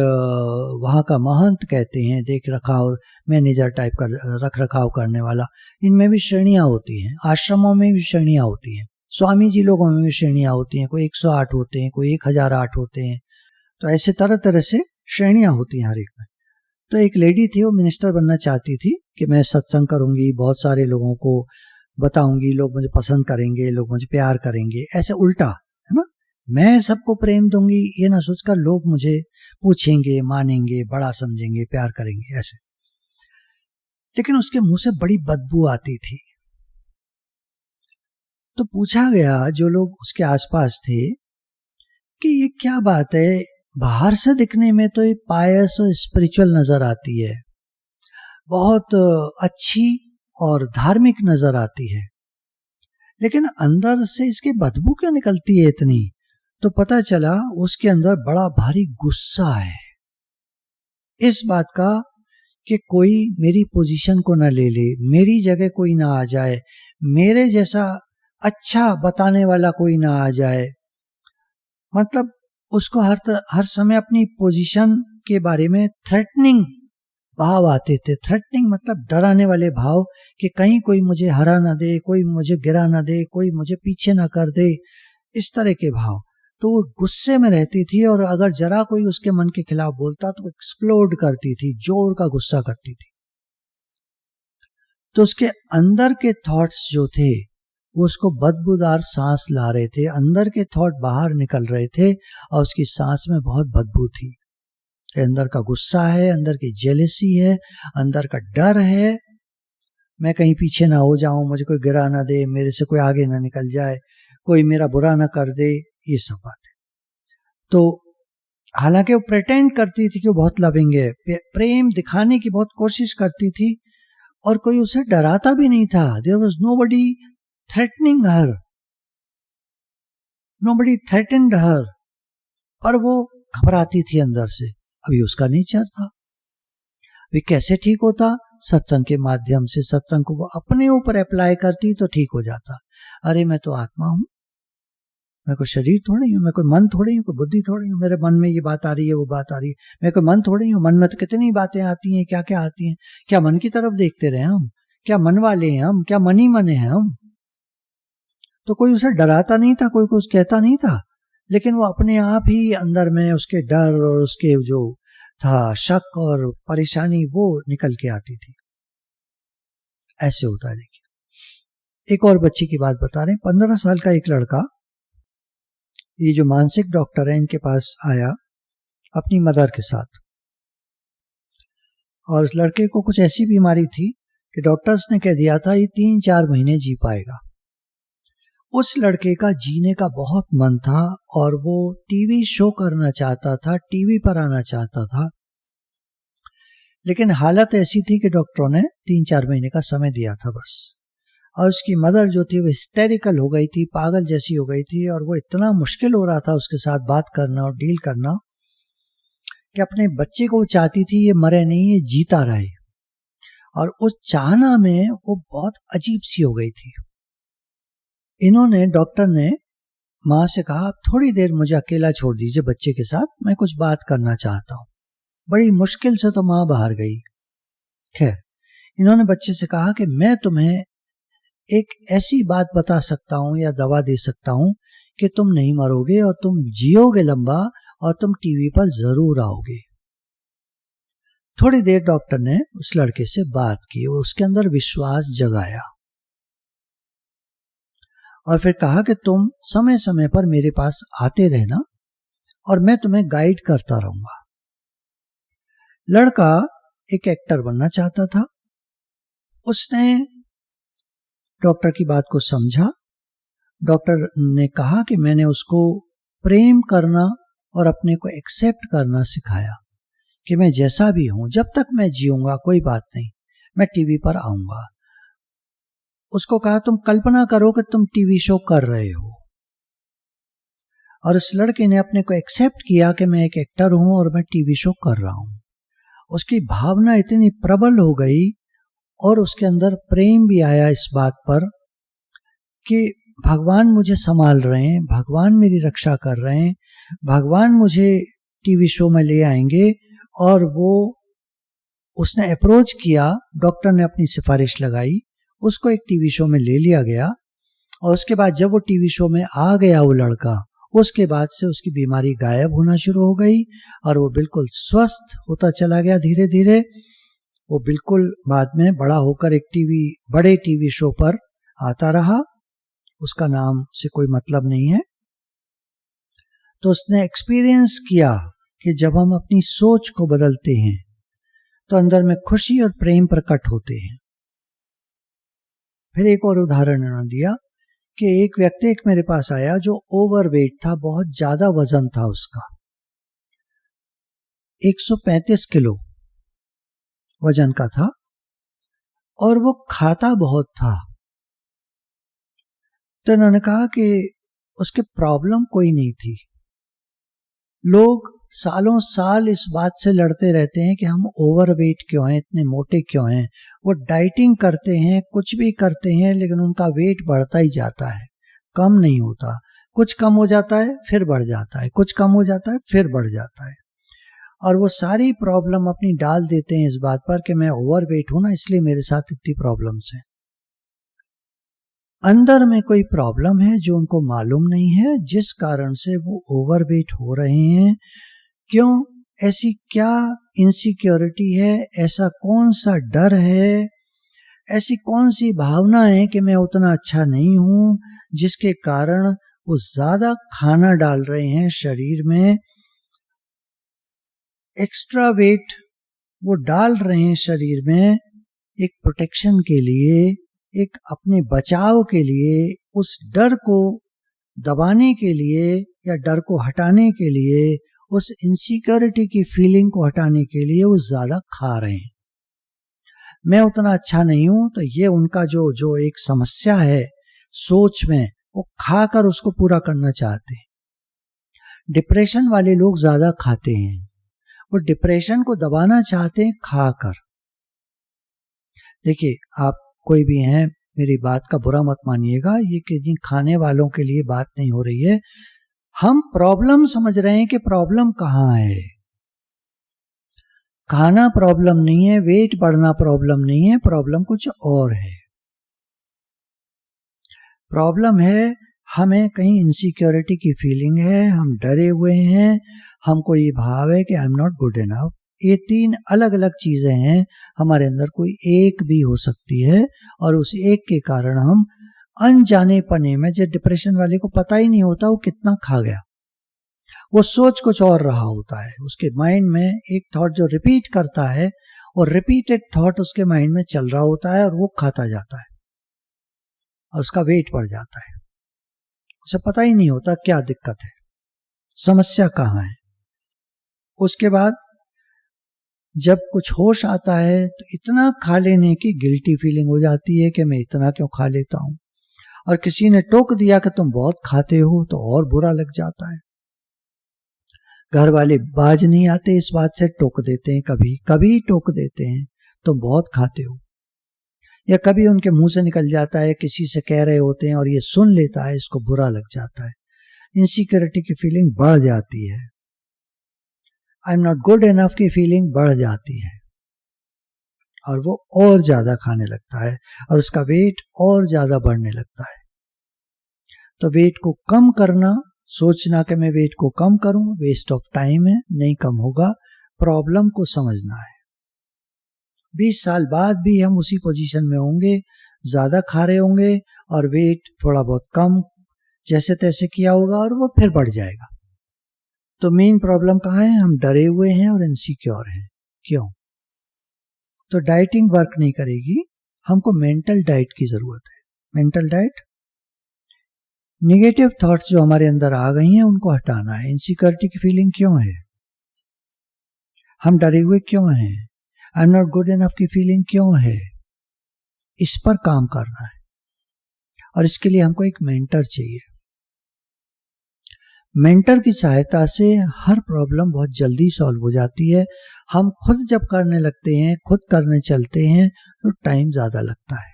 वहाँ का महंत कहते हैं, देख रखाव मैनेजर टाइप का रख रखाव करने वाला। इनमें भी श्रेणियाँ होती हैं। आश्रमों में भी श्रेणियाँ होती हैं, स्वामी जी लोगों में भी श्रेणियाँ होती हैं। कोई 108 होते हैं, कोई 1008 होते हैं। तो ऐसे तरह तरह से श्रेणियाँ होती हैं हर एक में। तो एक लेडी थी, वो मिनिस्टर बनना चाहती थी कि मैं सत्संग करूंगी, बहुत सारे लोगों को बताऊंगी, लोग मुझे पसंद करेंगे, लोग मुझे प्यार करेंगे। ऐसे उल्टा है ना, मैं सबको प्रेम दूंगी ये ना सोचकर लोग मुझे पूछेंगे, मानेंगे, बड़ा समझेंगे, प्यार करेंगे, ऐसे। लेकिन उसके मुंह से बड़ी बदबू आती थी। तो पूछा गया जो लोग उसके आसपास थे कि ये क्या बात है, बाहर से दिखने में तो ये पायस और स्पिरिचुअल नजर आती है, बहुत अच्छी और धार्मिक नजर आती है, लेकिन अंदर से इसकी बदबू क्यों निकलती है इतनी? तो पता चला उसके अंदर बड़ा भारी गुस्सा है इस बात का कि कोई मेरी पोजीशन को ना ले ले, मेरी जगह कोई ना आ जाए, मेरे जैसा अच्छा बताने वाला कोई ना आ जाए। मतलब उसको हर समय अपनी पोजीशन के बारे में थ्रेटनिंग भाव आते थे। थ्रेटनिंग मतलब डराने वाले भाव कि कहीं कोई मुझे हरा ना दे, कोई मुझे गिरा ना दे, कोई मुझे पीछे ना कर दे, इस तरह के भाव। तो वो गुस्से में रहती थी और अगर जरा कोई उसके मन के खिलाफ बोलता तो एक्सप्लोड करती थी, जोर का गुस्सा करती थी। तो उसके अंदर के थॉट्स जो थे वो उसको बदबूदार सांस ला रहे थे, अंदर के थॉट बाहर निकल रहे थे और उसकी सांस में बहुत बदबू थी। अंदर का गुस्सा है, अंदर की जेलसी है, अंदर का डर है, मैं कहीं पीछे ना हो जाऊं, मुझे कोई गिरा ना दे, मेरे से कोई आगे ना निकल जाए, कोई मेरा बुरा ना कर दे, ये सब बातें। तो हालांकि वो प्रिटेंड करती थी कि वो बहुत लविंग है, प्रेम दिखाने की बहुत कोशिश करती थी और कोई उसे डराता भी नहीं था। There was nobody threatening her, nobody threatened her, और वो घबराती थी अंदर से। अभी उसका नेचर था। वे कैसे ठीक होता? सत्संग के माध्यम से। सत्संग को वो अपने ऊपर अप्लाई करती तो ठीक हो जाता। अरे मैं तो आत्मा हूं, मैं कोई शरीर थोड़ी हूं, मैं कोई मन थोड़ी हूं, कोई बुद्धि थोड़ी हूं, मेरे मन में ये बात आ रही है, वो बात आ रही है, मैं कोई मन थोड़ी हूं। मन में तो कितनी बातें आती हैं, क्या क्या आती हैं। क्या मन की तरफ देखते रहे हम? क्या मन वाले हैं हम? क्या मन ही मन है हम? तो कोई उसे डराता नहीं था, कोई कुछ कहता नहीं था, लेकिन वो अपने आप ही अंदर में उसके डर और उसके जो था शक और परेशानी वो निकल के आती थी। ऐसे होता है। देखिए एक और बच्ची की बात बता रहे हैं। 15 साल का एक लड़का, ये जो मानसिक डॉक्टर है इनके पास आया अपनी मदर के साथ, और उस लड़के को कुछ ऐसी बीमारी थी कि डॉक्टर्स ने कह दिया था ये 3-4 महीने जी पाएगा। उस लड़के का जीने का बहुत मन था और वो टीवी शो करना चाहता था, टीवी पर आना चाहता था, लेकिन हालत ऐसी थी कि डॉक्टरों ने 3-4 महीने का समय दिया था बस। और उसकी मदर जो थी वो हिस्टेरिकल हो गई थी, पागल जैसी हो गई थी, और वो इतना मुश्किल हो रहा था उसके साथ बात करना और डील करना कि अपने बच्चे को चाहती थी ये मरे नहीं, ये जीता रहे। और उस चाहना में वो बहुत अजीब सी हो गई थी। इन्होंने, डॉक्टर ने माँ से कहा आप थोड़ी देर मुझे अकेला छोड़ दीजिए बच्चे के साथ, मैं कुछ बात करना चाहता हूँ। बड़ी मुश्किल से तो माँ बाहर गई। खैर इन्होंने बच्चे से कहा कि मैं तुम्हें एक ऐसी बात बता सकता हूं या दवा दे सकता हूं कि तुम नहीं मरोगे और तुम जियोगे लंबा और तुम टीवी पर जरूर आओगे। थोड़ी देर डॉक्टर ने उस लड़के से बात की, उसके अंदर विश्वास जगाया और फिर कहा कि तुम समय समय पर मेरे पास आते रहना और मैं तुम्हें गाइड करता रहूंगा। लड़का एक एक्टर बनना चाहता था। उसने डॉक्टर की बात को समझा। डॉक्टर ने कहा कि मैंने उसको प्रेम करना और अपने को एक्सेप्ट करना सिखाया कि मैं जैसा भी हूं, जब तक मैं जीऊंगा कोई बात नहीं, मैं टीवी पर आऊंगा। उसको कहा तुम कल्पना करो कि तुम टीवी शो कर रहे हो, और उस लड़के ने अपने को एक्सेप्ट किया कि मैं एक एक्टर हूं और मैं टीवी शो कर रहा हूं। उसकी भावना इतनी प्रबल हो गई और उसके अंदर प्रेम भी आया इस बात पर कि भगवान मुझे संभाल रहे हैं, भगवान मेरी रक्षा कर रहे हैं, भगवान मुझे टीवी शो में ले आएंगे। और वो उसने अप्रोच किया, डॉक्टर ने अपनी सिफारिश लगाई, उसको एक टीवी शो में ले लिया गया। और उसके बाद जब वो टीवी शो में आ गया वो लड़का, उसके बाद से उसकी बीमारी गायब होना शुरू हो गई और वो बिल्कुल स्वस्थ होता चला गया धीरे धीरे। वो बिल्कुल बाद में बड़ा होकर एक बड़े टीवी शो पर आता रहा। उसका नाम से कोई मतलब नहीं है। तो उसने एक्सपीरियंस किया कि जब हम अपनी सोच को बदलते हैं तो अंदर में खुशी और प्रेम प्रकट होते हैं। फिर एक और उदाहरण उन्होंने दिया कि एक व्यक्ति एक मेरे पास आया जो ओवरवेट था, बहुत ज्यादा वजन था उसका, 135 किलो वजन का था और वो खाता बहुत था। तो इन्होंने कहा कि उसके प्रॉब्लम कोई नहीं थी। लोग सालों साल इस बात से लड़ते रहते हैं कि हम ओवरवेट क्यों हैं, इतने मोटे क्यों हैं। वो डाइटिंग करते हैं, कुछ भी करते हैं, लेकिन उनका वेट बढ़ता ही जाता है। कम नहीं होता, कुछ कम हो जाता है फिर बढ़ जाता है, कुछ कम हो जाता है फिर बढ़ जाता है। और वो सारी प्रॉब्लम अपनी डाल देते हैं इस बात पर कि मैं ओवरवेट हूं ना, इसलिए मेरे साथ इतनी प्रॉब्लम्स हैं। अंदर में कोई प्रॉब्लम है जो उनको मालूम नहीं है, जिस कारण से वो ओवरवेट हो रहे हैं। क्यों? ऐसी क्या इनसिक्योरिटी है, ऐसा कौन सा डर है, ऐसी कौन सी भावना है कि मैं उतना अच्छा नहीं हूं, जिसके कारण वो ज्यादा खाना डाल रहे हैं शरीर में, एक्स्ट्रा वेट वो डाल रहे हैं शरीर में एक प्रोटेक्शन के लिए, एक अपने बचाव के लिए, उस डर को दबाने के लिए या डर को हटाने के लिए, उस इनसिक्योरिटी की फीलिंग को हटाने के लिए वो ज्यादा खा रहे हैं। मैं उतना अच्छा नहीं हूं, तो ये उनका जो एक समस्या है सोच में, वो खाकर उसको पूरा करना चाहते हैं। डिप्रेशन वाले लोग ज्यादा खाते हैं, वो डिप्रेशन को दबाना चाहते हैं खाकर। देखिए, आप कोई भी हैं, मेरी बात का बुरा मत मानिएगा, ये किसी खाने वालों के लिए बात नहीं हो रही है। हम प्रॉब्लम समझ रहे हैं कि प्रॉब्लम कहाँ है। खाना प्रॉब्लम नहीं है, वेट बढ़ना प्रॉब्लम नहीं है, प्रॉब्लम कुछ और है। प्रॉब्लम है हमें कहीं इनसिक्योरिटी की फीलिंग है, हम डरे हुए हैं, हमको ये भाव है कि I am not good enough. ये 3 अलग अलग चीजें हैं, हमारे अंदर कोई एक भी हो सकती है, और उस एक के कारण हम अनजाने पने में, जो डिप्रेशन वाले को पता ही नहीं होता वो कितना खा गया, वो सोच कुछ और रहा होता है, उसके माइंड में एक थॉट जो रिपीट करता है, और रिपीटेड थॉट उसके माइंड में चल रहा होता है, और वो खाता जाता है और उसका वेट बढ़ जाता है। उसे पता ही नहीं होता क्या दिक्कत है, समस्या कहाँ है। उसके बाद जब कुछ होश आता है तो इतना खा लेने की गिल्टी फीलिंग हो जाती है कि मैं इतना क्यों खा लेता हूं, और किसी ने टोक दिया कि तुम बहुत खाते हो तो और बुरा लग जाता है। घर वाले बाज नहीं आते इस बात से, टोक देते हैं, कभी कभी टोक देते हैं तुम बहुत खाते हो, या कभी उनके मुंह से निकल जाता है, किसी से कह रहे होते हैं और ये सुन लेता है, इसको बुरा लग जाता है, इनसिक्योरिटी की फीलिंग बढ़ जाती है, I am not good enough की फीलिंग बढ़ जाती है, और वो और ज्यादा खाने लगता है, और उसका वेट और ज्यादा बढ़ने लगता है। तो वेट को कम करना, सोचना कि मैं वेट को कम करूं, वेस्ट ऑफ टाइम है, नहीं कम होगा। प्रॉब्लम को समझना है। 20 साल बाद भी हम उसी पोजीशन में होंगे, ज्यादा खा रहे होंगे, और वेट थोड़ा बहुत कम जैसे तैसे किया होगा, और वो फिर बढ़ जाएगा। तो मेन प्रॉब्लम कहाँ है? हम डरे हुए हैं और इनसिक्योर हैं। क्यों? तो डाइटिंग वर्क नहीं करेगी, हमको मेंटल डाइट की जरूरत है। मेंटल डाइट, निगेटिव थॉट्स जो हमारे अंदर आ गई हैं उनको हटाना है। इनसिक्योरिटी की फीलिंग क्यों है? हम डरे हुए क्यों हैं? I am not good enough की फीलिंग क्यों है? इस पर काम करना है, और इसके लिए हमको एक मेंटर चाहिए। मेंटर की सहायता से हर प्रॉब्लम बहुत जल्दी सॉल्व हो जाती है। हम खुद जब करने लगते हैं, खुद करने चलते हैं, तो टाइम ज्यादा लगता है।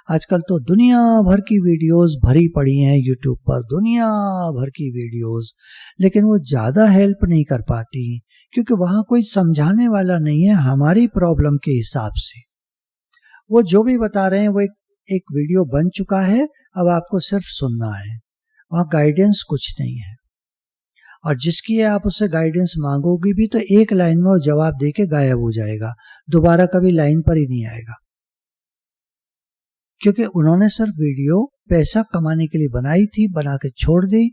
आजकल तो दुनिया भर की वीडियोस भरी पड़ी हैं यूट्यूब पर, दुनिया भर की वीडियोस, लेकिन वो ज्यादा हेल्प नहीं कर पाती, क्योंकि वहां कोई समझाने वाला नहीं है हमारी प्रॉब्लम के हिसाब से। वो जो भी बता रहे हैं वो एक वीडियो बन चुका है, अब आपको सिर्फ सुनना है, वहां गाइडेंस कुछ नहीं है। और जिसकी आप उससे गाइडेंस मांगोगी भी तो एक लाइन में वो जवाब देके गायब हो जाएगा, दोबारा कभी लाइन पर ही नहीं आएगा, क्योंकि उन्होंने सिर्फ वीडियो पैसा कमाने के लिए बनाई थी, बना के छोड़ दी।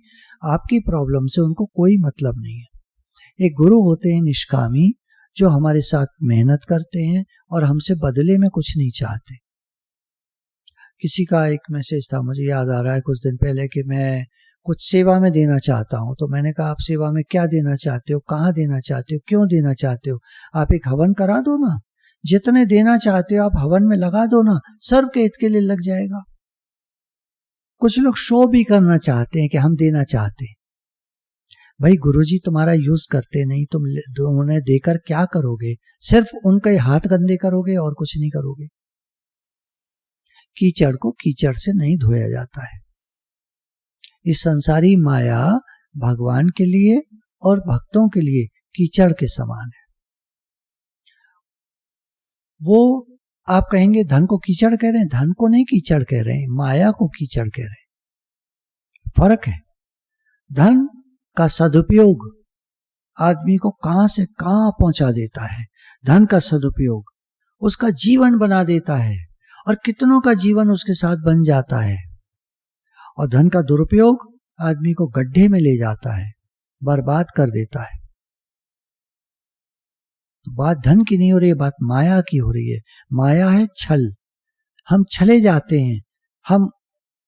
आपकी प्रॉब्लम से उनको कोई मतलब नहीं है। एक गुरु होते हैं निष्कामी, जो हमारे साथ मेहनत करते हैं और हमसे बदले में कुछ नहीं चाहते। किसी का एक मैसेज था, मुझे याद आ रहा है कुछ दिन पहले, कि मैं कुछ सेवा में देना चाहता हूं। तो मैंने कहा, आप सेवा में क्या देना चाहते हो, कहाँ देना चाहते हो, क्यों देना चाहते हो? आप एक हवन करा दो ना, जितने देना चाहते हो आप हवन में लगा दो ना, सर्व के हित के लिए लग जाएगा। कुछ लोग शो भी करना चाहते हैं कि हम देना चाहते हैं। भाई गुरुजी तुम्हारा यूज करते नहीं, तुम उन्हें देकर क्या करोगे? सिर्फ उनके हाथ गंदे करोगे और कुछ नहीं करोगे। कीचड़ को कीचड़ से नहीं धोया जाता है। इस संसारी माया भगवान के लिए और भक्तों के लिए कीचड़ के समान है। वो आप कहेंगे धन को कीचड़ कह रहे हैं, धन को नहीं कीचड़ कह रहे हैं, माया को कीचड़ कह रहे हैं। फर्क है। धन का सदुपयोग आदमी को कहां से कहां पहुंचा देता है। धन का सदुपयोग उसका जीवन बना देता है और कितनों का जीवन उसके साथ बन जाता है। और धन का दुरुपयोग आदमी को गड्ढे में ले जाता है, बर्बाद कर देता है। तो बात धन की नहीं हो रही है, बात माया की हो रही है। माया है छल। हम छले जाते हैं, हम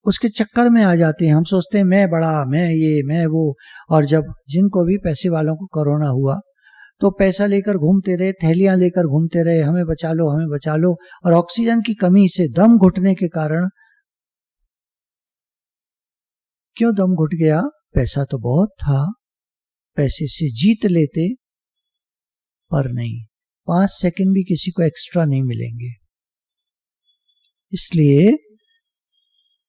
उसके चक्कर में आ जाते हैं। हम सोचते हैं मैं बड़ा, मैं ये, मैं वो। और जब जिनको भी पैसे वालों को कोरोना हुआ तो पैसा लेकर घूमते रहे, थैलियां लेकर घूमते रहे, हमें बचा लो, हमें बचा लो। और ऑक्सीजन की कमी से दम घुटने के कारण, क्यों दम घुट गया? पैसा तो बहुत था, पैसे से जीत लेते, पर नहीं, 5 सेकंड भी किसी को एक्स्ट्रा नहीं मिलेंगे। इसलिए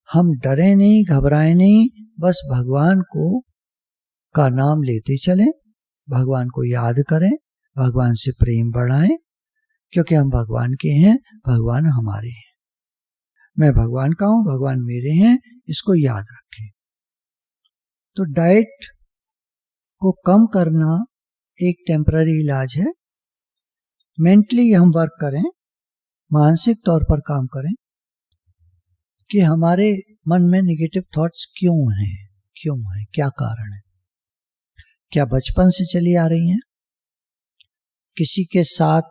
हम डरे नहीं, घबराए नहीं, बस भगवान को का नाम लेते चलें, भगवान को याद करें, भगवान से प्रेम बढ़ाएं, क्योंकि हम भगवान के हैं, भगवान हमारे हैं। मैं भगवान का हूं, भगवान मेरे हैं, इसको याद रखें। तो डाइट को कम करना एक टेम्पररी इलाज है। मेंटली हम वर्क करें, मानसिक तौर पर काम करें कि हमारे मन में नेगेटिव थॉट्स क्यों हैं, क्या कारण है। क्या बचपन से चली आ रही हैं? किसी के साथ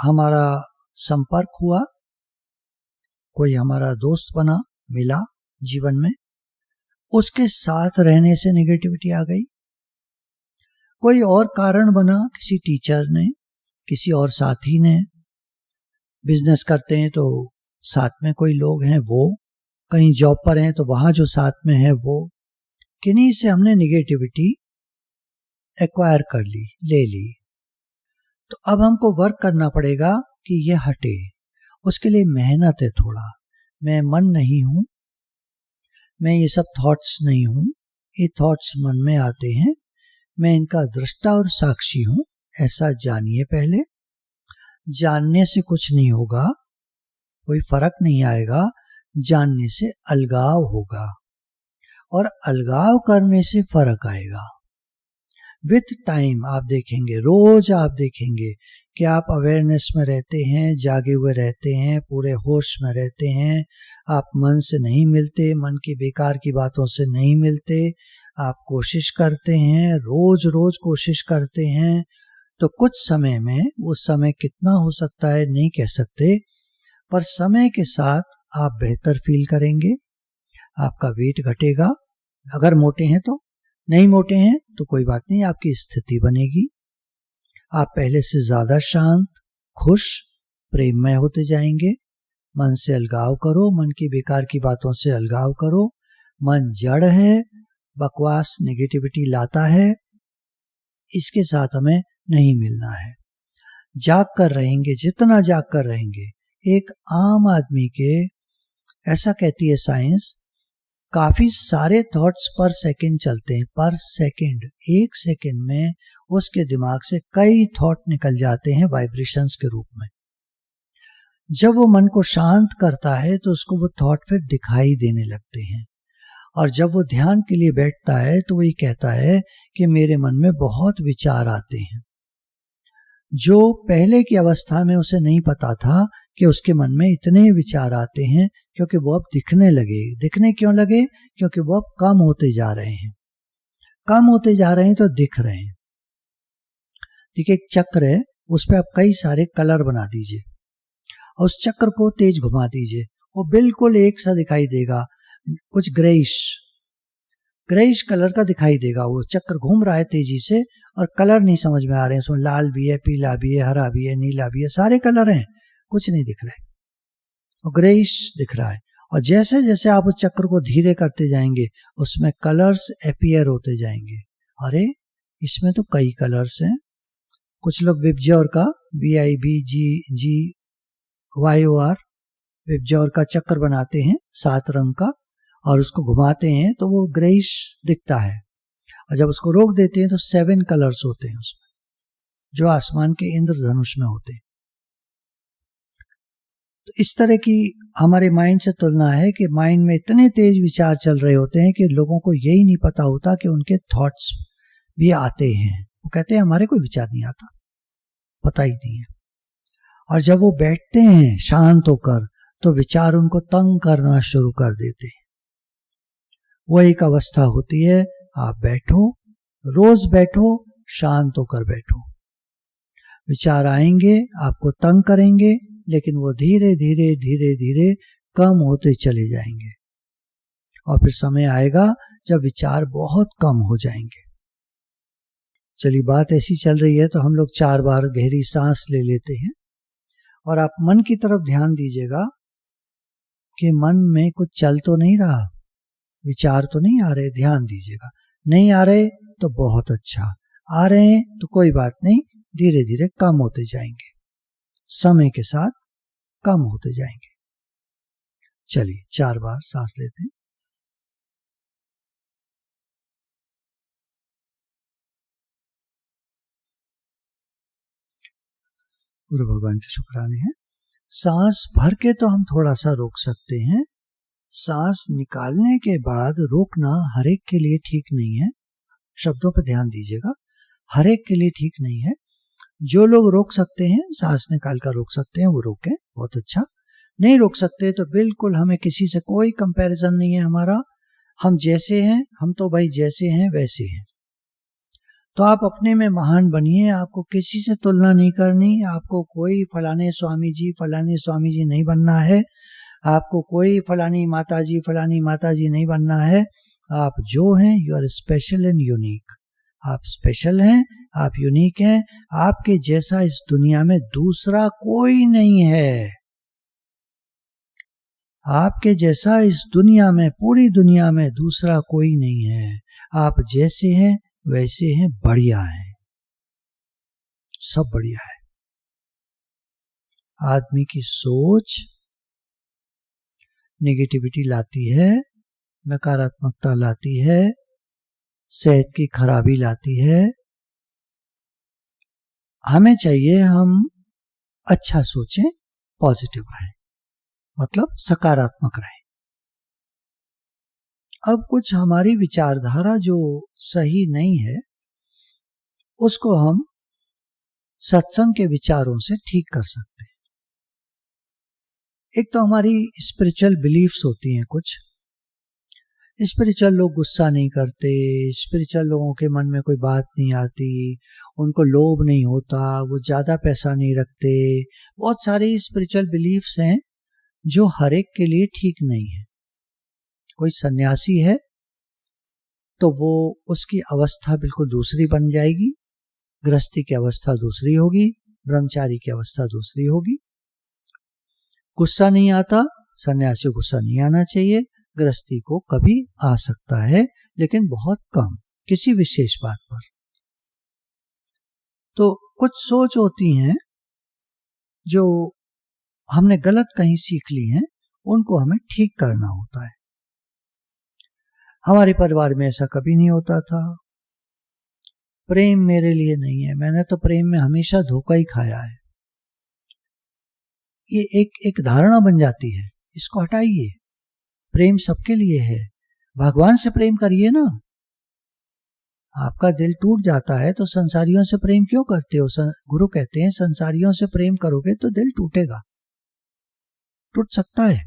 हमारा संपर्क हुआ, कोई हमारा दोस्त बना, मिला जीवन में, उसके साथ रहने से नेगेटिविटी आ गई। कोई और कारण बना, किसी टीचर ने, किसी और साथी ने, बिजनेस करते हैं तो साथ में कोई लोग हैं वो, कहीं जॉब पर हैं तो वहां जो साथ में है वो, किन्हीं से हमने नेगेटिविटी एक्वायर कर ली, ले ली। तो अब हमको वर्क करना पड़ेगा कि ये हटे। उसके लिए मेहनत है थोड़ा। मैं मन नहीं हूं, मैं ये सब थॉट्स नहीं हूं, ये थॉट्स मन में आते हैं, मैं इनका दृष्टा और साक्षी हूं, ऐसा जानिए। पहले जानने से कुछ नहीं होगा, कोई फर्क नहीं आएगा। जानने से अलगाव होगा और अलगाव करने से फर्क आएगा। विथ टाइम आप देखेंगे, रोज आप देखेंगे कि आप अवेयरनेस में रहते हैं, जागे हुए रहते हैं, पूरे होश में रहते हैं। आप मन से नहीं मिलते, मन की बेकार की बातों से नहीं मिलते। आप कोशिश करते हैं, रोज रोज कोशिश करते हैं। तो कुछ समय में, वो समय कितना हो सकता है नहीं कह सकते, पर समय के साथ आप बेहतर फील करेंगे। आपका वेट घटेगा, अगर मोटे हैं तो। नहीं मोटे हैं तो कोई बात नहीं, आपकी स्थिति बनेगी। आप पहले से ज्यादा शांत, खुश, प्रेममय होते जाएंगे। मन से अलगाव करो, मन की बेकार की बातों से अलगाव करो। मन जड़ है, बकवास नेगेटिविटी लाता है, इसके साथ हमें नहीं मिलना है। जाग कर रहेंगे, जितना जाग कर रहेंगे। एक आम आदमी के, ऐसा कहती है साइंस, काफी सारे थॉट्स पर सेकंड चलते हैं, पर सेकंड। 1 सेकंड में उसके दिमाग से कई थॉट निकल जाते हैं वाइब्रेशंस के रूप में। जब वो मन को शांत करता है तो उसको वो थॉट फिर दिखाई देने लगते हैं। और जब वो ध्यान के लिए बैठता है तो वही कहता है कि मेरे मन में बहुत विचार आते हैं, जो पहले की अवस्था में उसे नहीं पता था कि उसके मन में इतने विचार आते हैं, क्योंकि वो अब दिखने लगे। दिखने क्यों लगे? क्योंकि वो अब कम होते जा रहे हैं। कम होते जा रहे हैं तो दिख रहे हैं। देखिए, एक चक्र है, उस पर आप कई सारे कलर बना दीजिए और उस चक्र को तेज घुमा दीजिए, वो बिल्कुल एक सा दिखाई देगा, कुछ ग्रेइश कलर का दिखाई देगा। वो चक्र घूम रहा है तेजी से और कलर नहीं समझ में आ रहे हैं, उसमें लाल भी है, पीला भी है, हरा भी है, नीला भी है, सारे कलर हैं, कुछ नहीं दिख रहे, और ग्रेइश दिख रहा है। और जैसे जैसे आप उस चक्र को धीरे करते जाएंगे, उसमें कलर्स अपीयर होते जाएंगे। अरे, इसमें तो कई कलर्स हैं। कुछ लोग विबज्योर का, VIBGYOR, विबज्योर का चक्र बनाते हैं 7 रंग का, और उसको घुमाते हैं तो वो ग्रेइश दिखता है, और जब उसको रोक देते हैं तो 7 कलर्स होते हैं उसमें, जो आसमान के इंद्रधनुष में होते हैं। तो इस तरह की हमारे माइंड से तुलना है कि माइंड में इतने तेज विचार चल रहे होते हैं कि लोगों को यही नहीं पता होता कि उनके थॉट्स भी आते हैं। वो कहते हैं हमारे कोई विचार नहीं आता, पता ही नहीं है। और जब वो बैठते हैं शांत होकर तो विचार उनको तंग करना शुरू कर देते हैं। वो एक अवस्था होती है, आप बैठो, रोज बैठो, शांत होकर बैठो। विचार आएंगे, आपको तंग करेंगे, लेकिन वो धीरे धीरे धीरे धीरे कम होते चले जाएंगे, और फिर समय आएगा जब विचार बहुत कम हो जाएंगे। चलिए, बात ऐसी चल रही है तो हम लोग 4 बार गहरी सांस ले लेते हैं, और आप मन की तरफ ध्यान दीजिएगा कि मन में कुछ चल तो नहीं रहा, विचार तो नहीं आ रहे। ध्यान दीजिएगा, नहीं आ रहे तो बहुत अच्छा, आ रहे हैं तो कोई बात नहीं, धीरे धीरे कम होते जाएंगे, समय के साथ कम होते जाएंगे। चलिए 4 बार सांस लेते हैं। गुरु भगवान के शुक्राने हैं। सांस भर के तो हम थोड़ा सा रोक सकते हैं, सांस निकालने के बाद रोकना हर एक के लिए ठीक नहीं है। शब्दों पर ध्यान दीजिएगा, हर एक के लिए ठीक नहीं है। जो लोग रोक सकते हैं, सांस निकाल कर रोक सकते हैं, वो रोकें, बहुत अच्छा। नहीं रोक सकते तो बिल्कुल, हमें किसी से कोई कंपैरिजन नहीं है हमारा, हम जैसे हैं, हम तो भाई जैसे हैं वैसे हैं। तो आप अपने में महान बनिए, आपको किसी से तुलना नहीं करनी, आपको कोई फलाने स्वामी जी नहीं बनना है, आपको कोई फलानी माता जी नहीं बनना है। आप जो हैं, you are special and unique. आप स्पेशल हैं, आप यूनिक हैं, आपके जैसा इस दुनिया में दूसरा कोई नहीं है। आपके जैसा इस दुनिया में, पूरी दुनिया में दूसरा कोई नहीं है। आप जैसे हैं वैसे हैं, बढ़िया हैं, सब बढ़िया है। आदमी की सोच नेगेटिविटी लाती है, नकारात्मकता लाती है, सेहत की खराबी लाती है। हमें चाहिए हम अच्छा सोचें, पॉजिटिव रहें, मतलब सकारात्मक रहें। अब कुछ हमारी विचारधारा जो सही नहीं है, उसको हम सत्संग के विचारों से ठीक कर सकते हैं। एक तो हमारी स्पिरिचुअल बिलीफ्स होती हैं कुछ। स्पिरिचुअल लोग गुस्सा नहीं करते, स्पिरिचुअल लोगों के मन में कोई बात नहीं आती, उनको लोभ नहीं होता, वो ज़्यादा पैसा नहीं रखते। बहुत सारी स्पिरिचुअल बिलीफ्स हैं जो हर एक के लिए ठीक नहीं है। कोई सन्यासी है तो वो, उसकी अवस्था बिल्कुल दूसरी बन जाएगी, गृहस्थी की अवस्था दूसरी होगी, ब्रह्मचारी की अवस्था दूसरी होगी। गुस्सा नहीं आता, सन्यासी को गुस्सा नहीं आना चाहिए। गृहस्थी को कभी आ सकता है, लेकिन बहुत कम, किसी विशेष बात पर। तो कुछ सोच होती हैं जो हमने गलत कहीं सीख ली हैं, उनको हमें ठीक करना होता है। हमारे परिवार में ऐसा कभी नहीं होता था, प्रेम मेरे लिए नहीं है, मैंने तो प्रेम में हमेशा धोखा ही खाया है। ये एक धारणा बन जाती है, इसको हटाइए। प्रेम सबके लिए है, भगवान से प्रेम करिए ना। आपका दिल टूट जाता है तो संसारियों से प्रेम क्यों करते हो? गुरु कहते हैं संसारियों से प्रेम करोगे तो दिल टूटेगा, टूट सकता है।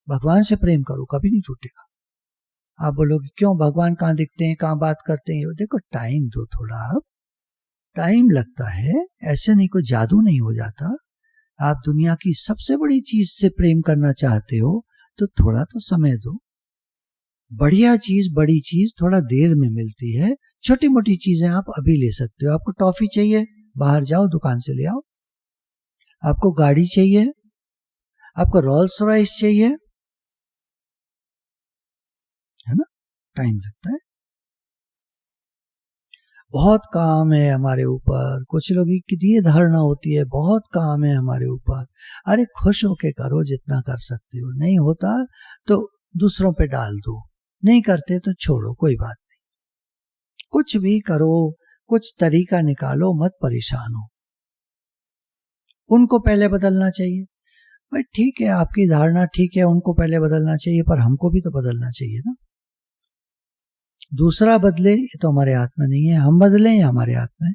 भगवान से प्रेम करो, कभी नहीं टूटेगा। आप बोलोगे क्यों, भगवान कहाँ दिखते हैं, कहाँ बात करते हैं? देखो, टाइम दो, थोड़ा टाइम लगता है, ऐसे नहीं, कोई जादू नहीं हो जाता। आप दुनिया की सबसे बड़ी चीज से प्रेम करना चाहते हो तो थोड़ा तो समय दो। बढ़िया चीज, बड़ी चीज थोड़ा देर में मिलती है। छोटी मोटी चीजें आप अभी ले सकते हो। आपको टॉफी चाहिए, बाहर जाओ दुकान से ले आओ। आपको गाड़ी चाहिए, आपको रोल्स रॉयस चाहिए, है ना, टाइम लगता है। बहुत काम है हमारे ऊपर। कुछ लोगों की ये धारणा होती है बहुत काम है हमारे ऊपर। अरे खुश होके करो जितना कर सकते हो, नहीं होता तो दूसरों पे डाल दो, नहीं करते तो छोड़ो, कोई बात नहीं। कुछ भी करो, कुछ तरीका निकालो, मत परेशान हो। उनको पहले बदलना चाहिए, भाई ठीक है, आपकी धारणा ठीक है, उनको पहले बदलना चाहिए, पर हमको भी तो बदलना चाहिए ना। दूसरा बदले ये तो हमारे हाथ में नहीं है, हम बदलें ये हमारे हाथ में,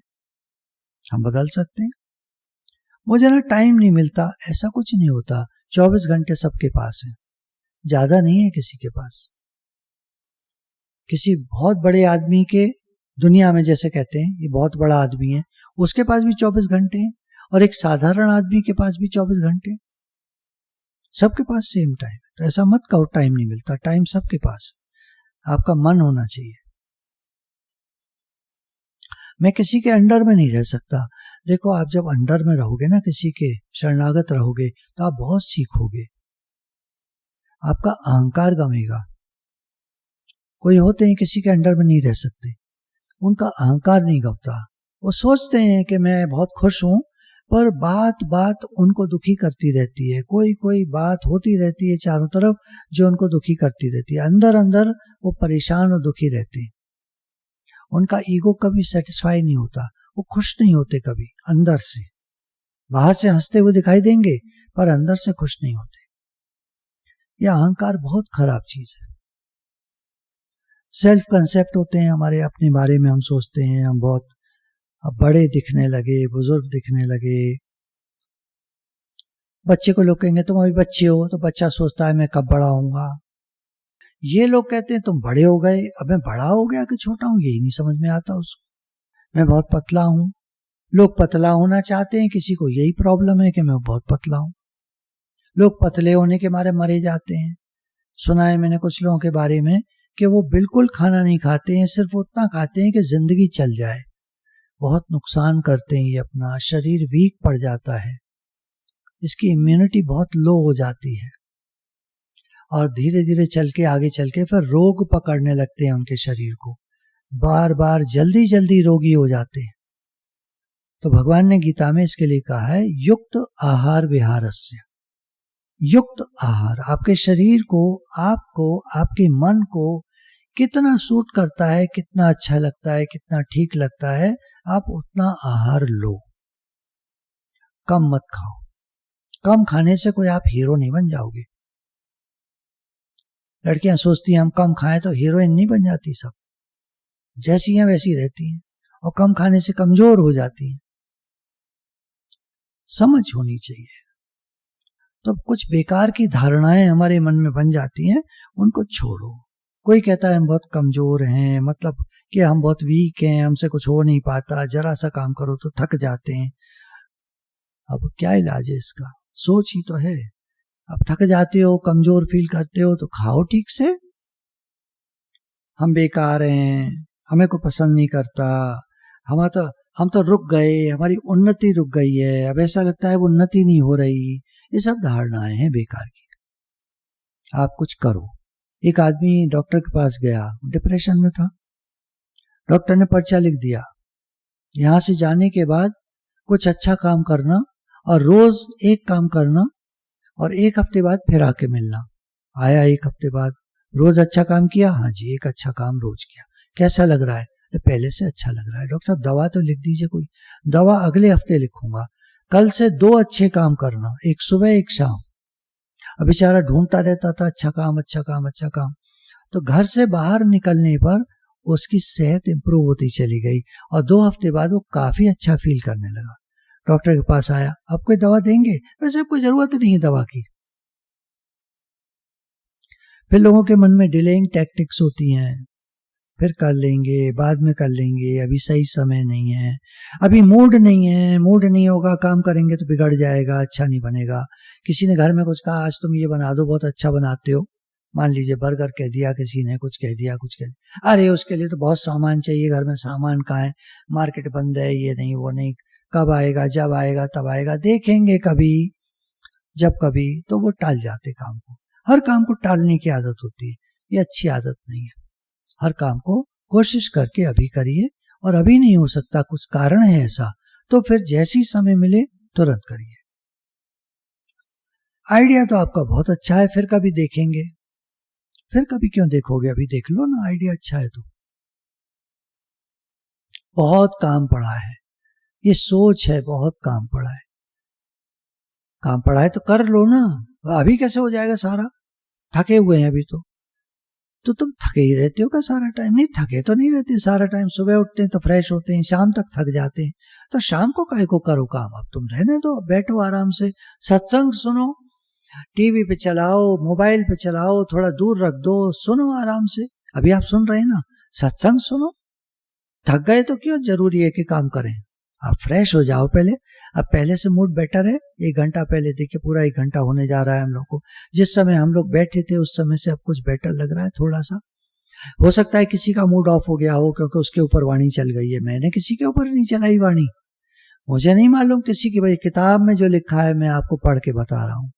हम बदल सकते हैं। मुझे ना टाइम नहीं मिलता, ऐसा कुछ नहीं होता। 24 घंटे सबके पास है, ज्यादा नहीं है किसी के पास। किसी बहुत बड़े आदमी के, दुनिया में जैसे कहते हैं ये बहुत बड़ा आदमी है, उसके पास भी 24 घंटे हैं, और एक साधारण आदमी के पास भी 24 घंटे हैं। सबके पास सेम टाइम। तो ऐसा मत कहो टाइम नहीं मिलता, टाइम सबके पास है, आपका मन होना चाहिए। मैं किसी के अंडर में नहीं रह सकता। देखो, आप जब अंडर में रहोगे ना, किसी के शरणागत रहोगे, तो आप बहुत सीखोगे, आपका अहंकार गमेगा। कोई होते हैं किसी के अंडर में नहीं रह सकते, उनका अहंकार नहीं गमता। वो सोचते हैं कि मैं बहुत खुश हूं, पर बात बात उनको दुखी करती रहती है, कोई कोई बात होती रहती है चारों तरफ जो उनको दुखी करती रहती है। अंदर अंदर वो परेशान और दुखी रहते हैं। उनका ईगो कभी सेटिस्फाई नहीं होता, वो खुश नहीं होते कभी अंदर से। बाहर से हंसते हुए दिखाई देंगे, पर अंदर से खुश नहीं होते। यह अहंकार बहुत खराब चीज है। सेल्फ कंसेप्ट होते हैं हमारे, अपने बारे में हम सोचते हैं हम बहुत बड़े दिखने लगे, बुजुर्ग दिखने लगे। बच्चे को लोग कहेंगे तुम अभी बच्चे हो, तो बच्चा सोचता है मैं कब बड़ा होऊंगा। ये लोग कहते हैं तुम बड़े हो गए, अब मैं बड़ा हो गया कि छोटा हूं, यही नहीं समझ में आता उसको। मैं बहुत पतला हूं, लोग पतला होना चाहते हैं, किसी को यही प्रॉब्लम है कि मैं बहुत पतला हूं। लोग पतले होने के मारे मरे जाते हैं। सुना है मैंने कुछ लोगों के बारे में कि वो बिल्कुल खाना नहीं खाते हैं, सिर्फ उतना खाते हैं कि जिंदगी चल जाए। बहुत नुकसान करते हैं ये, अपना शरीर वीक पड़ जाता है, इसकी इम्यूनिटी बहुत लो हो जाती है, और धीरे धीरे चल के आगे चल के फिर रोग पकड़ने लगते हैं उनके शरीर को, बार बार जल्दी जल्दी रोगी हो जाते हैं। तो भगवान ने गीता में इसके लिए कहा है युक्त आहार विहारस्य। युक्त आहार आपके शरीर को, आपको, आपके मन को कितना सूट करता है, कितना अच्छा लगता है, कितना ठीक लगता है, आप उतना आहार लो। कम मत खाओ। कम खाने से कोई आप हीरो नहीं बन जाओगे। लड़कियां सोचती हैं हम कम खाएं तो हीरोइन नहीं बन जाती, सब जैसी हैं वैसी रहती हैं, और कम खाने से कमजोर हो जाती हैं। समझ होनी चाहिए। तो कुछ बेकार की धारणाएं हमारे मन में बन जाती हैं, उनको छोड़ो। कोई कहता है हम बहुत कमजोर हैं, मतलब कि हम बहुत वीक हैं, हमसे कुछ हो नहीं पाता, जरा सा काम करो तो थक जाते हैं। अब क्या इलाज है इसका? सोच ही तो है। अब थक जाते हो, कमजोर फील करते हो, तो खाओ ठीक से। हम बेकार हैं, हमें कोई पसंद नहीं करता, हम तो रुक गए, हमारी उन्नति रुक गई है, अब ऐसा लगता है वो उन्नति नहीं हो रही। ये सब धारणाएं हैं बेकार की। आप कुछ करो। एक आदमी डॉक्टर के पास गया, डिप्रेशन में था। डॉक्टर ने पर्चा लिख दिया, यहां से जाने के बाद कुछ अच्छा काम करना, और रोज एक काम करना, और एक हफ्ते बाद फिर आके मिलना। आया एक हफ्ते बाद, रोज अच्छा काम किया, हाँ जी एक अच्छा काम रोज किया। कैसा लग रहा है? पहले से अच्छा लग रहा है। डॉक्टर साहब दवा तो लिख दीजिए कोई। दवा अगले हफ्ते लिखूंगा। कल से 2 अच्छे काम करना, एक सुबह एक शाम। अब बेचारा ढूंढता रहता था अच्छा काम अच्छा काम अच्छा काम। तो घर से बाहर निकलने पर उसकी सेहत इंप्रूव होती चली गई, और 2 हफ्ते बाद वो काफी अच्छा फील करने लगा। डॉक्टर के पास आया, अब कोई दवा देंगे? वैसे कोई जरूरत नहीं है दवा की। फिर लोगों के मन में डिलेइंग टैक्टिक्स होती हैं, फिर कर लेंगे, बाद में कर लेंगे, अभी सही समय नहीं है, अभी मूड नहीं है, मूड नहीं होगा, काम करेंगे तो बिगड़ जाएगा, अच्छा नहीं बनेगा। किसी ने घर में कुछ कहा, आज तुम ये बना दो, बहुत अच्छा बनाते हो, मान लीजिए बर्गर कह दिया, किसी ने कुछ कह दिया, कुछ कह दिया, अरे उसके लिए तो बहुत सामान चाहिए, घर में सामान कहाँ है, मार्केट बंद है, ये नहीं वो नहीं, कब आएगा, जब आएगा तब आएगा, देखेंगे कभी, जब कभी, तो वो टाल जाते काम को। हर काम को टालने की आदत होती है, ये अच्छी आदत नहीं है। हर काम को कोशिश करके अभी करिए, और अभी नहीं हो सकता, कुछ कारण है ऐसा, तो फिर जैसी समय मिले तुरंत करिए। आइडिया तो आपका बहुत अच्छा है, फिर कभी देखेंगे। फिर कभी क्यों देखोगे, अभी देख लो ना, आइडिया अच्छा है तो। बहुत काम पड़ा है, ये सोच है, बहुत काम पड़ा है। काम पड़ा है तो कर लो ना, अभी कैसे हो जाएगा सारा, थके हुए हैं अभी तो तुम थके ही रहते हो क्या सारा टाइम? नहीं, थके तो नहीं रहते सारा टाइम, सुबह उठते हैं तो फ्रेश होते हैं, शाम तक थक जाते हैं, तो शाम को काहे को करो काम, अब तुम रहने दो, बैठो आराम से, सत्संग सुनो, टीवी पे चलाओ, मोबाइल पे चलाओ, थोड़ा दूर रख दो, सुनो आराम से। अभी आप सुन रहे हैं ना, सत्संग सुनो। थक गए तो क्यों जरूरी है कि काम करें, आप फ्रेश हो जाओ पहले। अब पहले से मूड बेटर है, 1 घंटा पहले देखिए, पूरा 1 घंटा होने जा रहा है हम लोग को, जिस समय हम लोग बैठे थे उस समय से अब कुछ बेटर लग रहा है थोड़ा सा। हो सकता है किसी का मूड ऑफ हो गया हो क्योंकि उसके ऊपर वाणी चल गई है, मैंने किसी के ऊपर नहीं चलाई वाणी, मुझे नहीं मालूम किसी की, भाई किताब में जो लिखा है मैं आपको पढ़ के बता रहा हूं,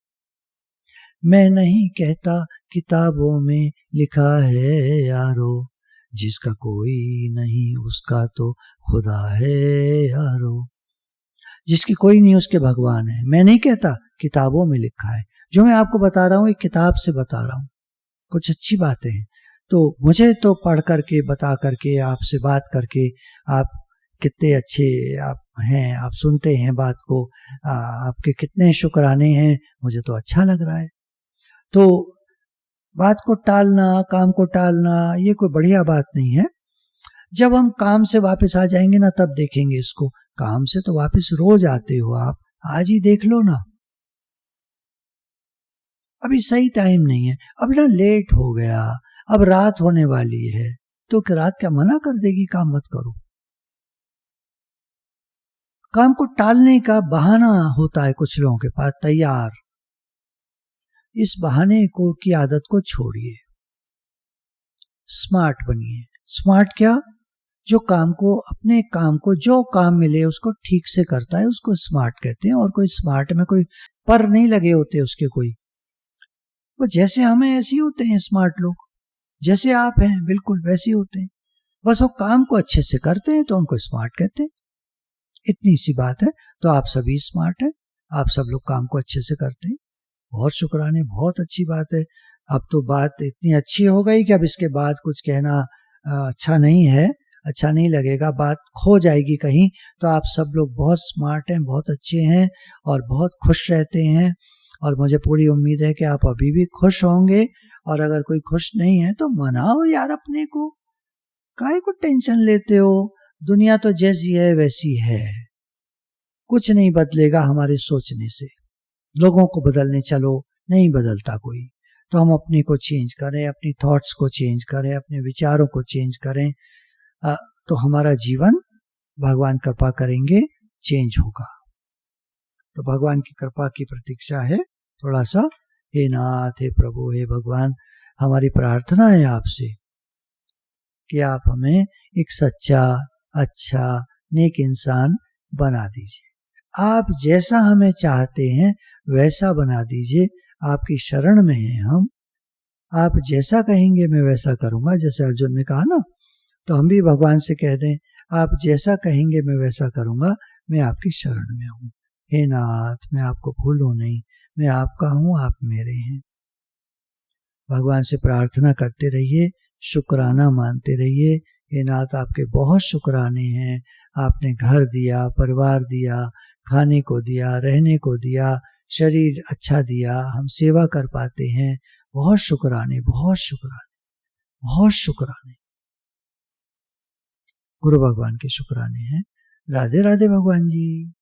मैं नहीं कहता किताबों में लिखा है यारो, जिसका कोई नहीं उसका तो खुदा है यारो, जिसकी कोई नहीं उसके भगवान है। मैं नहीं कहता, किताबों में लिखा है, जो मैं आपको बता रहा हूं एक किताब से बता रहा हूं, कुछ अच्छी बातें हैं। तो मुझे तो पढ़ करके, बता करके, आपसे बात करके, आप कितने अच्छे आप हैं, आप सुनते हैं बात को, आपके कितने शुक्राने हैं, मुझे तो अच्छा लग रहा है। तो बात को टालना, काम को टालना, ये कोई बढ़िया बात नहीं है। जब हम काम से वापस आ जाएंगे ना, तब देखेंगे इसको। काम से तो वापस रोज आते हो आप, आज ही देख लो ना, अभी सही टाइम नहीं है, अब ना लेट हो गया, अब रात होने वाली है, तो रात क्या मना कर देगी काम मत करो? काम को टालने का बहाना होता है कुछ लोगों के पास तैयार, इस बहाने को की आदत को छोड़िए, स्मार्ट बनिए। स्मार्ट क्या? जो काम को, अपने काम को, जो काम मिले उसको ठीक से करता है, उसको स्मार्ट कहते हैं। और कोई स्मार्ट में कोई पर नहीं लगे होते उसके, कोई वो जैसे हमें ऐसे ही होते हैं स्मार्ट लोग, जैसे आप हैं बिल्कुल वैसे ही होते हैं, बस वो काम को अच्छे से करते हैं तो उनको स्मार्ट कहते हैं, इतनी सी बात है। तो आप सभी स्मार्ट हैं, आप सब लोग काम को अच्छे से करते हैं, बहुत शुक्राने, बहुत अच्छी बात है। अब तो बात इतनी अच्छी हो गई कि अब इसके बाद कुछ कहना अच्छा नहीं है, अच्छा नहीं लगेगा, बात खो जाएगी कहीं। तो आप सब लोग बहुत स्मार्ट हैं, बहुत अच्छे हैं और बहुत खुश रहते हैं, और मुझे पूरी उम्मीद है कि आप अभी भी खुश होंगे। और अगर कोई खुश नहीं है तो मनाओ यार अपने को, काहे को टेंशन लेते हो? दुनिया तो जैसी है वैसी है, कुछ नहीं बदलेगा हमारे सोचने से। लोगों को बदलने चलो, नहीं बदलता कोई। तो हम अपने को चेंज करें, अपनी थॉट्स को चेंज करें, अपने विचारों को चेंज करें, तो हमारा जीवन भगवान कृपा करेंगे चेंज होगा। तो भगवान की कृपा की प्रतीक्षा है थोड़ा सा। हे नाथ, हे प्रभु, हे भगवान, हमारी प्रार्थना है आपसे कि आप हमें एक सच्चा, अच्छा, नेक इंसान बना दीजिए। आप जैसा हमें चाहते हैं वैसा बना दीजिए, आपकी शरण में हैं हम। आप जैसा कहेंगे मैं वैसा करूंगा, जैसे अर्जुन ने कहा ना, तो हम भी भगवान से कह दें, आप जैसा कहेंगे मैं वैसा करूंगा, मैं आपकी शरण में हूं। हे नाथ, मैं आपको भूलूं नहीं, मैं आपका हूं, आप मेरे हैं। भगवान से प्रार्थना करते रहिए, शुक्राना मानते रहिए। हे नाथ, आपके बहुत शुक्राने हैं, आपने घर दिया, परिवार दिया, खाने को दिया, रहने को दिया, शरीर अच्छा दिया, हम सेवा कर पाते हैं। बहुत शुक्राने, बहुत शुक्राने, बहुत शुक्राने। गुरु भगवान के शुक्राने हैं। राधे राधे भगवान जी।